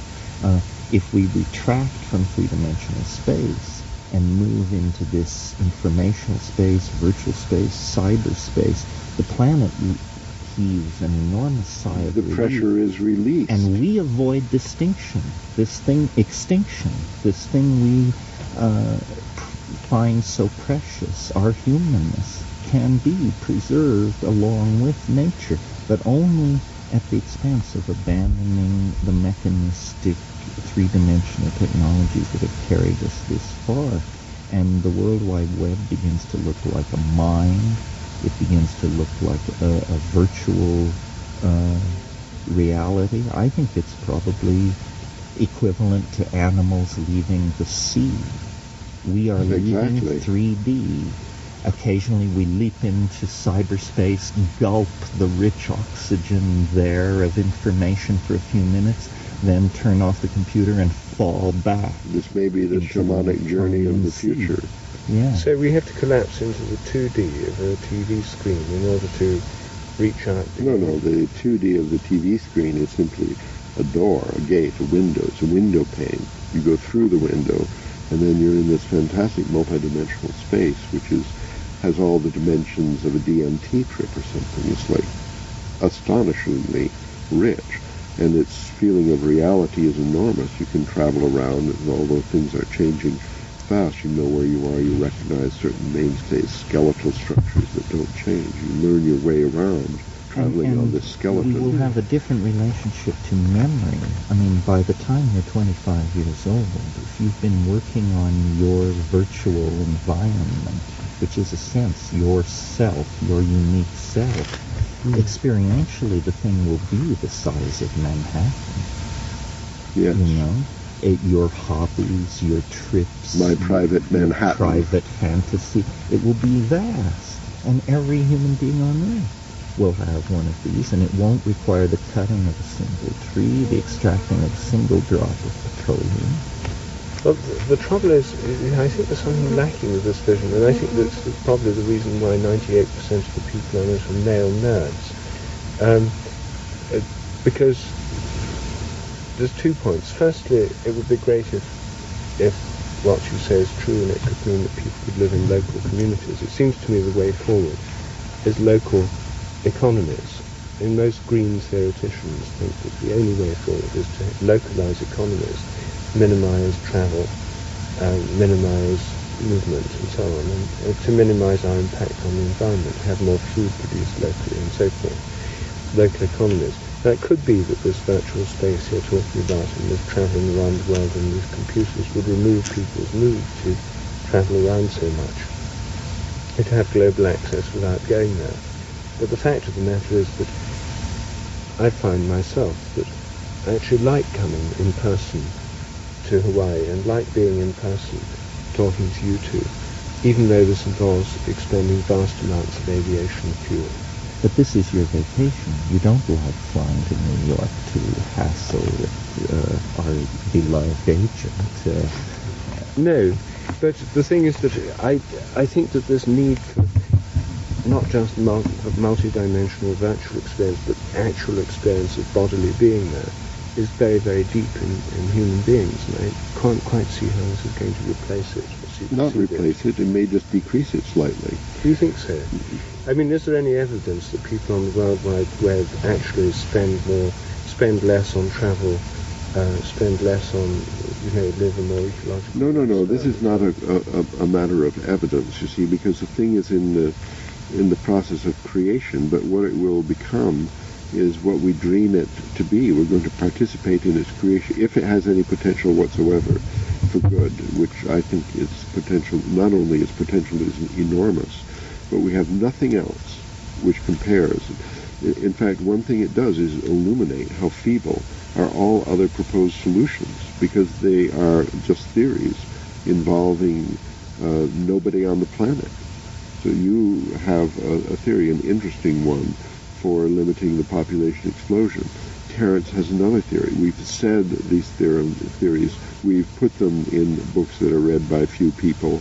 If we retract from three-dimensional space and move into this informational space, virtual space, cyberspace, the planet heaves an enormous sigh of relief. The pressure is released. And we avoid extinction, this thing we find so precious. Our humanness can be preserved along with nature, but only at the expense of abandoning the mechanistic three-dimensional technologies that have carried us this far. And the World Wide Web begins to look like a mind. It begins to look like a virtual reality. I think it's probably equivalent to animals leaving the sea. We are leaving 3D. Occasionally we leap into cyberspace, gulp the rich oxygen there of information for a few minutes, then turn off the computer and fall back. This may be the shamanic journey of the future. Yeah. So we have to collapse into the 2D of a TV screen in order to reach out. No, the 2D of the TV screen is simply a door, a gate, a window. It's a window pane. You go through the window, and then you're in this fantastic multidimensional space, which has all the dimensions of a DMT trip or something. It's like astonishingly rich, and its feeling of reality is enormous. You can travel around, and although things are changing fast, you know where you are, you recognize certain mainstays, skeletal structures that don't change. You learn your way around, traveling on this skeleton. We will have a different relationship to memory. I mean, by the time you're 25 years old, if you've been working on your virtual environment, which is a sense, yourself, your unique self, experientially the thing will be the size of Manhattan. Yes. You know? Your hobbies, your trips, my private Manhattan, private fantasy, it will be vast. And every human being on Earth will have one of these, and it won't require the cutting of a single tree, the extracting of a single drop of petroleum. Well, the trouble is, I think there's something lacking with this vision, and I think that's probably the reason why 98% of the people on Earth are male nerds. Because there's 2 points. Firstly, it would be great if what you say is true, and it could mean that people could live in local communities. It seems to me the way forward is local economies. And most green theoreticians think that the only way forward is to localize economies, minimize travel, minimize movement and so on, and to minimize our impact on the environment, have more food produced locally and so forth, local economies. Now, it could be that this virtual space you're talking about and this travelling around the world and these computers would remove people's need to travel around so much and to have global access without going there. But the fact of the matter is that I find myself that I actually like coming in person to Hawaii and like being in person talking to you two, even though this involves expending vast amounts of aviation fuel. But this is your vacation. You don't like flying to New York to hassle our beloved agent. No, but the thing is that I think that this need for not just multi-dimensional virtual experience, but actual experience of bodily being there is very, very deep in human beings, and I can't quite see how this is going to replace it. Not replace it, it may just decrease it slightly. Do you think so? I mean, is there any evidence that people on the World Wide Web actually spend less on travel, spend less on, live a more ecological No. lifestyle? This is not a matter of evidence, you see, because the thing is in the process of creation, but what it will become is what we dream it to be. We're going to participate in its creation, if it has any potential whatsoever for good, which I think its potential, not only its potential is enormous, but we have nothing else which compares. In fact, one thing it does is illuminate how feeble are all other proposed solutions, because they are just theories involving nobody on the planet. So you have a theory, an interesting one, for limiting the population explosion. Terence has another theory. We've said these theories, we've put them in books that are read by few people,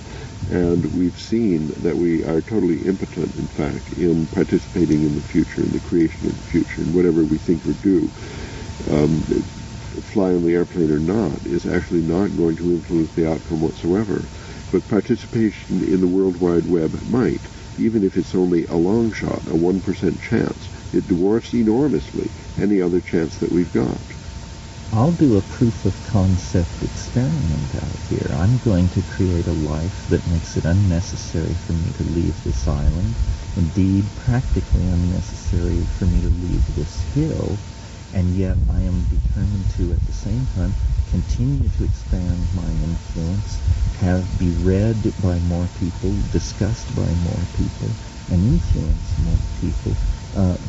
and we've seen that we are totally impotent, in fact, in participating in the future, in the creation of the future, and whatever we think we're due, fly on the airplane or not, is actually not going to influence the outcome whatsoever. But participation in the World Wide Web might, even if it's only a long shot, a 1% chance. It dwarfs enormously any other chance that we've got. I'll do a proof of concept experiment out here. I'm going to create a life that makes it unnecessary for me to leave this island, indeed practically unnecessary for me to leave this hill, and yet I am determined to, at the same time, continue to expand my influence, be read by more people, discussed by more people, and influence more people,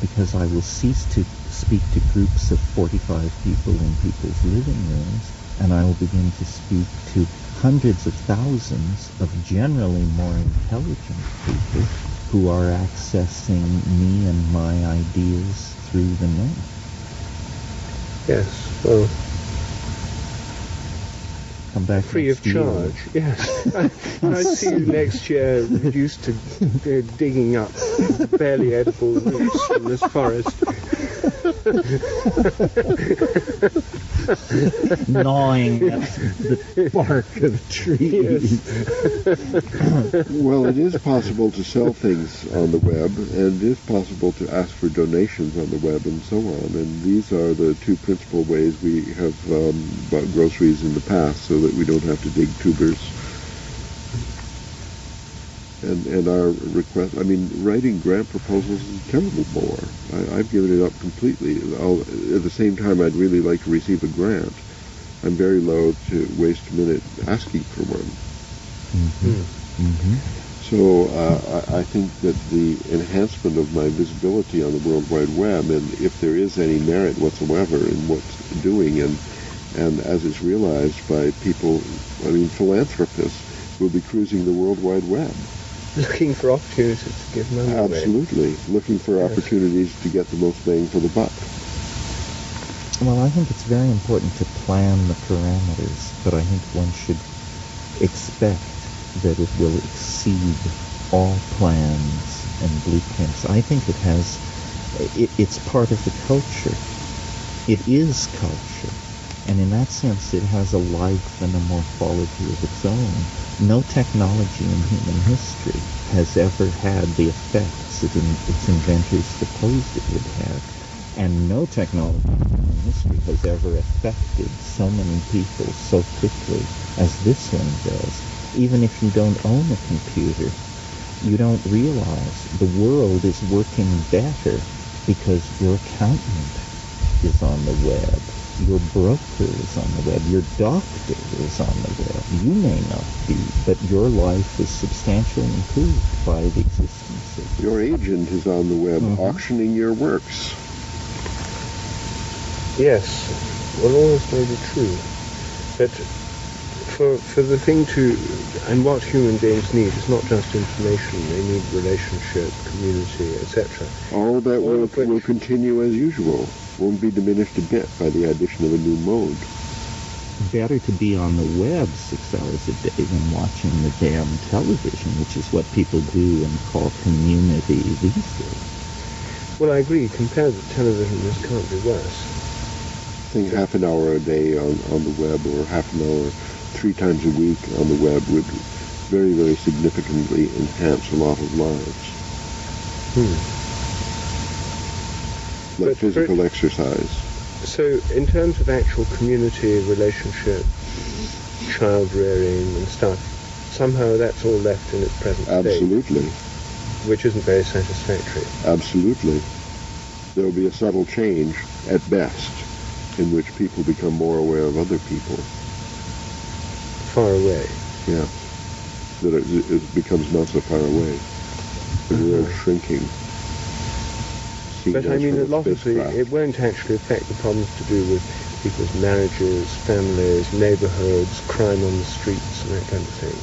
because I will cease to speak to groups of 45 people in people's living rooms, and I will begin to speak to hundreds of thousands of generally more intelligent people who are accessing me and my ideas through the net. Yes, well, come back free of charge. Yes, I see you next year reduced to digging up barely edible roots from this forest. Gnawing at the bark of trees. Yes. Well, it is possible to sell things on the web, and it is possible to ask for donations on the web and so on. And these are the two principal ways we have bought groceries in the past, so that we don't have to dig tubers. And our request, I mean, writing grant proposals is a terrible bore. I've given it up completely. At the same time, I'd really like to receive a grant. I'm very loath to waste a minute asking for one. Mm-hmm. Mm-hmm. So I think that the enhancement of my visibility on the World Wide Web, and if there is any merit whatsoever in what's doing, and as it's realized by people, I mean, philanthropists will be cruising the World Wide Web. Looking for opportunities to give money away. Absolutely. Looking for opportunities to get the most bang for the buck. Well, I think it's very important to plan the parameters, but I think one should expect that it will exceed all plans and blueprints. I think it has, it's part of the culture. It is culture. And in that sense, it has a life and a morphology of its own. No technology in human history has ever had the effects that its inventors supposed it would have. And no technology in human history has ever affected so many people so quickly as this one does. Even if you don't own a computer, you don't realize the world is working better because your accountant is on the web. Your broker is on the web. Your doctor is on the web. You may not be, but your life is substantially improved by the existence of your agent is on the web, auctioning your works. Yes, well, all this may be true, but for the thing to, and what human beings need is not just information, they need relationship, community, etc. All that will continue as usual, won't be diminished a bit by the addition of a new mode. Better to be on the web 6 hours a day than watching the damn television, which is what people do and call community these days. Well, I agree, compared to television, this can't be worse. I think half an hour a day on the web, or half an hour 3 times a week on the web would very, very significantly enhance a lot of lives. Like physical exercise. So in terms of actual community, relationship, child rearing and stuff, somehow that's all left in its present state. Absolutely. Which isn't very satisfactory. Absolutely. There will be a subtle change, at best, in which people become more aware of other people. Far away. Yeah. That it becomes not so far away. The world shrinking. But I mean, a lot of it won't actually affect the problems to do with people's marriages, families, neighbourhoods, crime on the streets, and that kind of thing.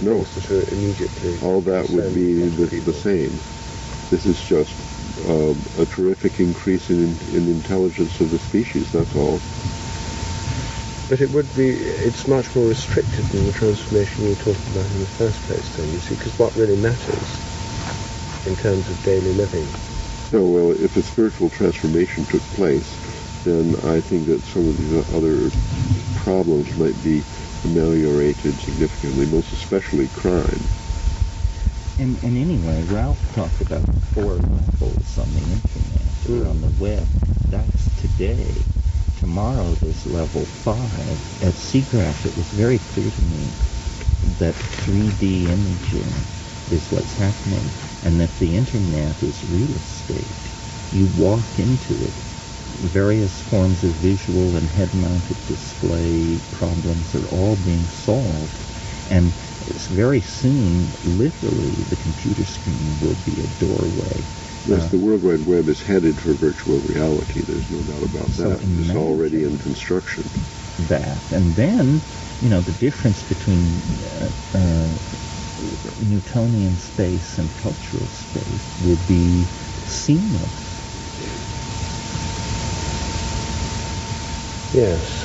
No. That are immediately all that would be the same. This is just a terrific increase in intelligence of the species, that's all. But it would be, it's much more restricted than the transformation you were talking about in the first place, then, you see, because what really matters in terms of daily living. No, well, if a spiritual transformation took place, then I think that some of these other problems might be ameliorated significantly, most especially crime. And anyway, Ralph talked about 4 levels on the internet, or on the web. That's today. Tomorrow there's level 5. At SIGGRAPH it was very clear to me that 3D imaging is what's happening. and that the internet is real estate. You walk into it, various forms of visual and head-mounted display problems are all being solved, and very soon, literally, the computer screen will be a doorway. Yes, the World Wide Web is headed for virtual reality. There's no doubt about that. It's already in construction. That, and then, the difference between Newtonian space and cultural space will be seamless. Yes.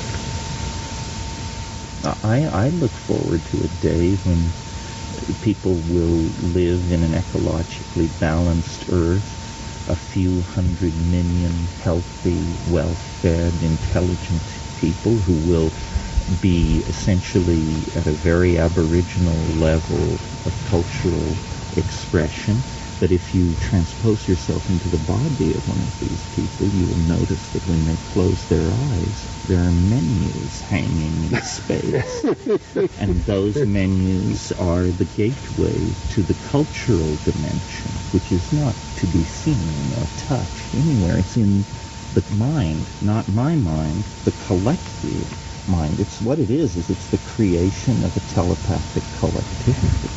I look forward to a day when people will live in an ecologically balanced Earth, a few 100 million healthy, well-fed, intelligent people who will be essentially at a very aboriginal level of cultural expression. But if you transpose yourself into the body of one of these people, you will notice that when they close their eyes, there are menus hanging in space. And those menus are the gateway to the cultural dimension, which is not to be seen or touched anywhere. It's in the mind, not my mind, the collective mind. It's what it is it's the creation of a telepathic collectivity.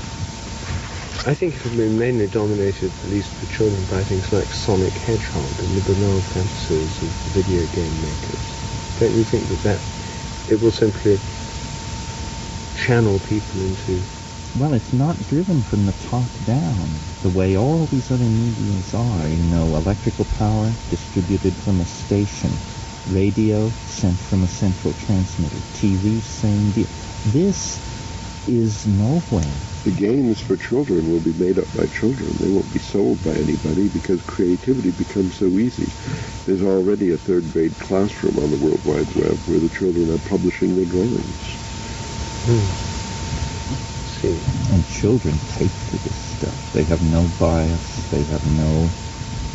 I think it will be mainly dominated, at least for children, by things like Sonic Hedgehog and the banal fantasies of video game makers. Don't you think that it will simply channel people into... Well, it's not driven from the top down, the way all these other medias are. Electrical power distributed from a station, radio sent from a central transmitter, TV, same deal. This is nowhere. The games for children will be made up by children. They won't be sold by anybody because creativity becomes so easy. There's already a third-grade classroom on the World Wide Web where the children are publishing their drawings. See. And children take to this stuff. They have no bias. They have no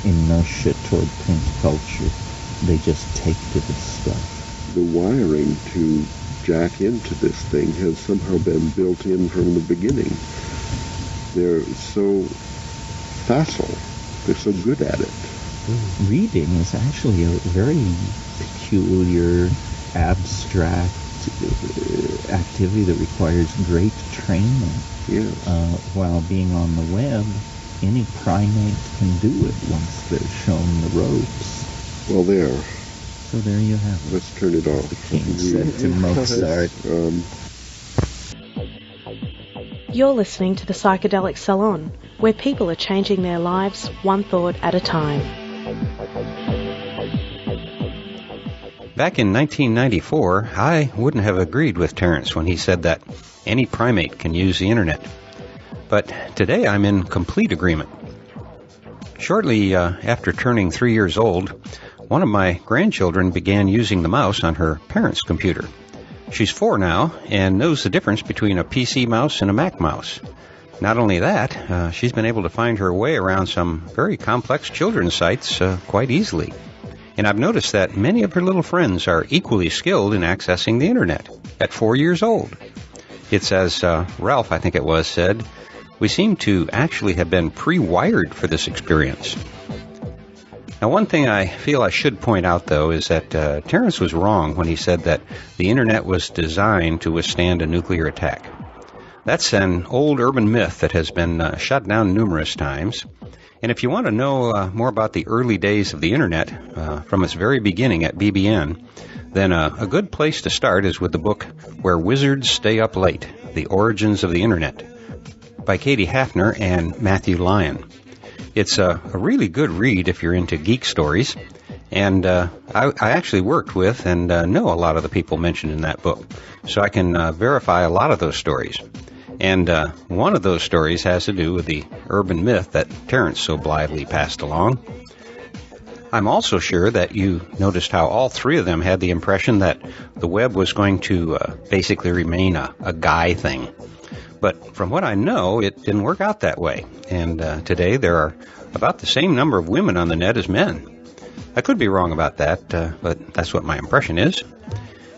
inertia toward print culture. They just take to this stuff. The wiring to jack into this thing has somehow been built in from the beginning. They're so facile. They're so good at it. Reading is actually a very peculiar, abstract activity that requires great training. Yes. While being on the web, any primate can do it once they're shown the ropes. Well, there. So there you have it. Let's turn it off. The king said to Mozart. You're listening to the Psychedelic Salon, where people are changing their lives one thought at a time. Back in 1994, I wouldn't have agreed with Terence when he said that any primate can use the internet. But today I'm in complete agreement. Shortly after turning 3 years old, one of my grandchildren began using the mouse on her parents' computer. She's 4 now and knows the difference between a PC mouse and a Mac mouse. Not only that, she's been able to find her way around some very complex children's sites quite easily. And I've noticed that many of her little friends are equally skilled in accessing the internet at 4 years old. It's as Ralph, I think it was, said, we seem to actually have been pre-wired for this experience. Now, one thing I feel I should point out, though, is that Terence was wrong when he said that the internet was designed to withstand a nuclear attack. That's an old urban myth that has been shot down numerous times. And if you want to know more about the early days of the internet, from its very beginning at BBN, then a good place to start is with the book Where Wizards Stay Up Late, The Origins of the Internet, by Katie Hafner and Matthew Lyon. It's a really good read if you're into geek stories, and I actually worked with and know a lot of the people mentioned in that book, so I can verify a lot of those stories. And one of those stories has to do with the urban myth that Terence so blithely passed along. I'm also sure that you noticed how all three of them had the impression that the web was going to basically remain a guy thing. But from what I know, it didn't work out that way. And today there are about the same number of women on the net as men. I could be wrong about that, but that's what my impression is.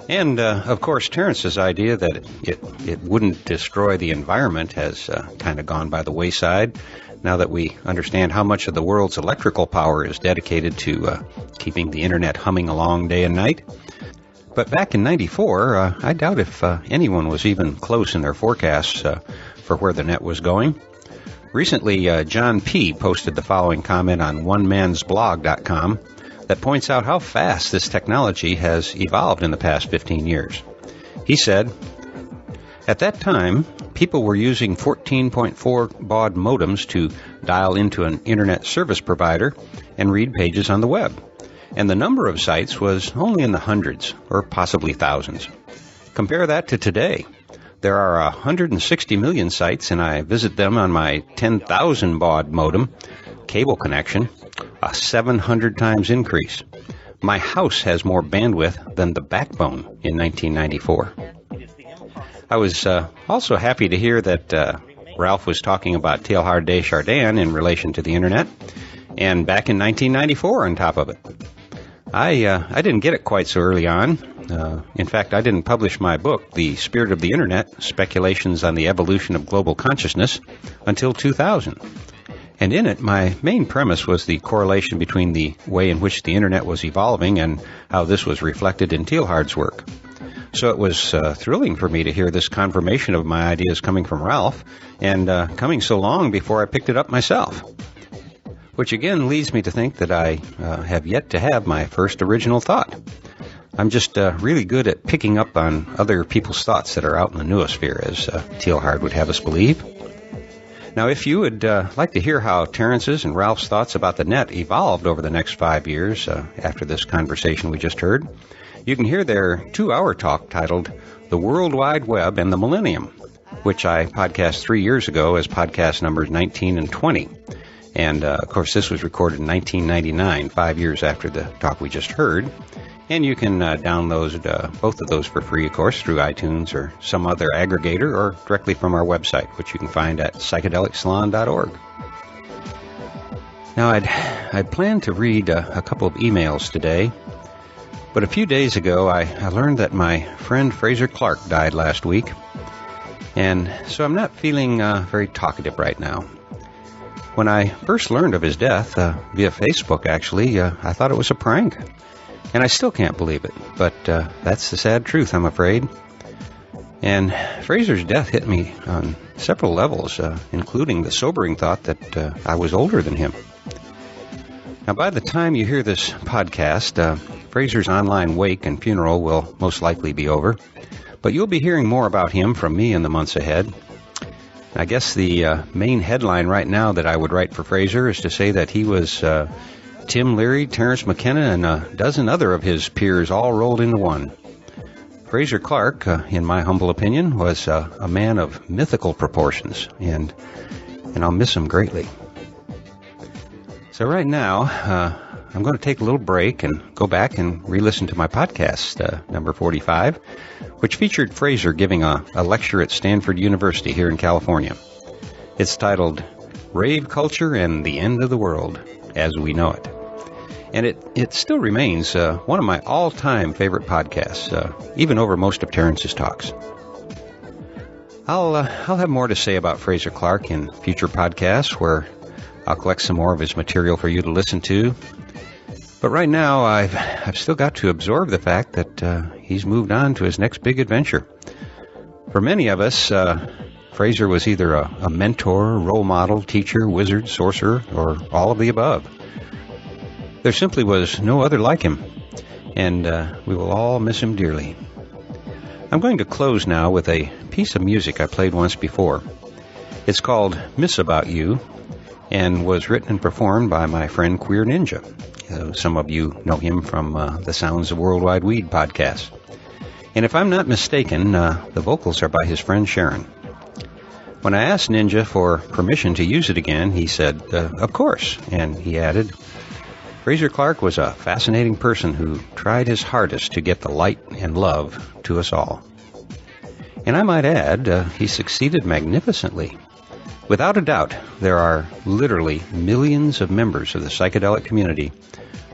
And, of course, Terence's idea that it wouldn't destroy the environment has kind of gone by the wayside now that we understand how much of the world's electrical power is dedicated to keeping the Internet humming along day and night. But back in '94, I doubt if anyone was even close in their forecasts for where the net was going. Recently, John P. posted the following comment on onemansblog.com that points out how fast this technology has evolved in the past 15 years. He said, "At that time, people were using 14.4 baud modems to dial into an internet service provider and read pages on the web. And the number of sites was only in the hundreds, or possibly thousands. Compare that to today. There are 160 million sites, and I visit them on my 10,000 baud modem cable connection, a 700 times increase. My house has more bandwidth than the backbone in 1994. I was also happy to hear that Ralph was talking about Teilhard de Chardin in relation to the Internet, and back in 1994 on top of it. I didn't get it quite so early on. In fact, I didn't publish my book, The Spirit of the Internet, Speculations on the Evolution of Global Consciousness, until 2000. And in it, my main premise was the correlation between the way in which the Internet was evolving and how this was reflected in Teilhard's work. So it was thrilling for me to hear this confirmation of my ideas coming from Ralph, and coming so long before I picked it up myself. Which again leads me to think that I have yet to have my first original thought. I'm just really good at picking up on other people's thoughts that are out in the noosphere, as Teilhard would have us believe. Now, if you would like to hear how Terence's and Ralph's thoughts about the net evolved over the next 5 years after this conversation we just heard, you can hear their 2-hour talk titled The World Wide Web and the Millennium, which I podcast 3 years ago as podcast numbers 19 and 20. And, of course, this was recorded in 1999, 5 years after the talk we just heard. And you can download both of those for free, of course, through iTunes or some other aggregator, or directly from our website, which you can find at psychedelicsalon.org. Now, I'd planned to read a couple of emails today, but a few days ago I learned that my friend Fraser Clark died last week, and so I'm not feeling very talkative right now. When I first learned of his death, via Facebook actually, I thought it was a prank. And I still can't believe it, but that's the sad truth, I'm afraid. And Fraser's death hit me on several levels, including the sobering thought that I was older than him. Now, by the time you hear this podcast, Fraser's online wake and funeral will most likely be over, but you'll be hearing more about him from me in the months ahead. I guess the main headline right now that I would write for Fraser is to say that he was Tim Leary, Terence McKenna, and a dozen other of his peers all rolled into one. Fraser Clark, in my humble opinion, was a man of mythical proportions, and I'll miss him greatly. So right now, I'm going to take a little break and go back and re-listen to my podcast, number 45, which featured Fraser giving a lecture at Stanford University here in California. It's titled, Rave Culture and the End of the World as We Know It. And it still remains one of my all-time favorite podcasts, even over most of Terence's talks. I'll have more to say about Fraser Clark in future podcasts, where I'll collect some more of his material for you to listen to. But right now, I've still got to absorb the fact that he's moved on to his next big adventure. For many of us, Fraser was either a mentor, role model, teacher, wizard, sorcerer, or all of the above. There simply was no other like him, and we will all miss him dearly. I'm going to close now with a piece of music I played once before. It's called Miss About You, and was written and performed by my friend Queer Ninja. Some of you know him from the Sounds of Worldwide Weed podcast. And if I'm not mistaken, the vocals are by his friend Sharon. When I asked Ninja for permission to use it again, he said, of course, and he added, Fraser Clark was a fascinating person who tried his hardest to get the light and love to us all. And I might add, he succeeded magnificently. Without a doubt, there are literally millions of members of the psychedelic community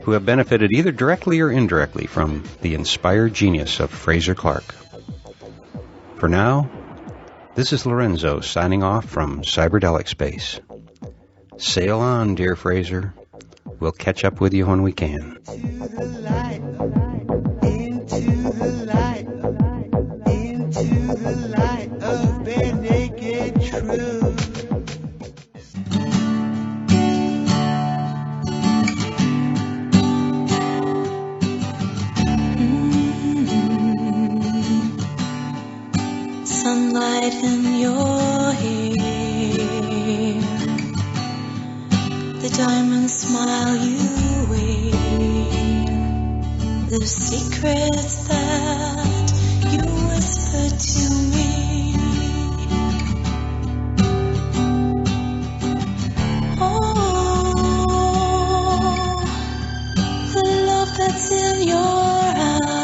who have benefited either directly or indirectly from the inspired genius of Fraser Clark. For now, this is Lorenzo signing off from Cyberdelic Space. Sail on, dear Fraser. We'll catch up with you when we can. Into the light, into the light of bare naked truth. Sunlight in your hair, the diamond smile you wear, the secrets that you whisper to me. Oh, the love that's in your eyes,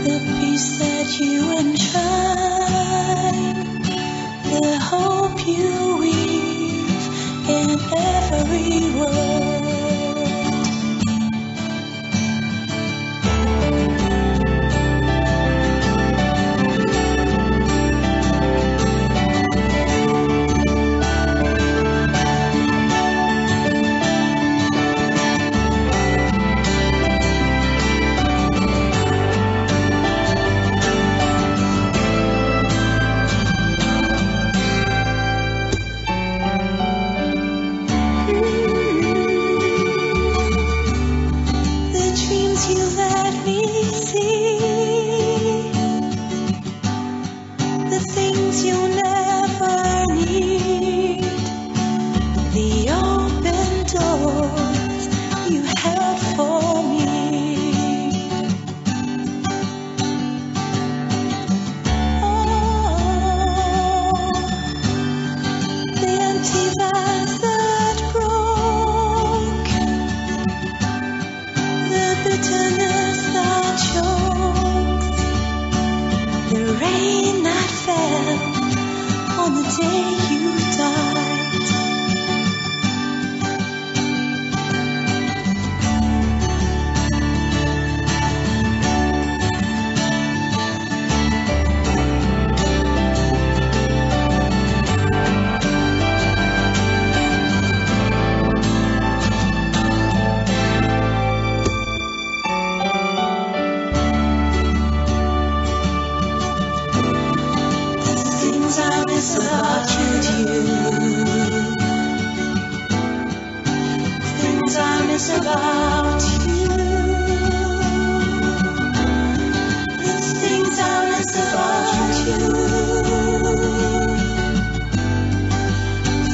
the peace that you enshrine, the hope you weave in every word.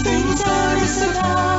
Things I miss about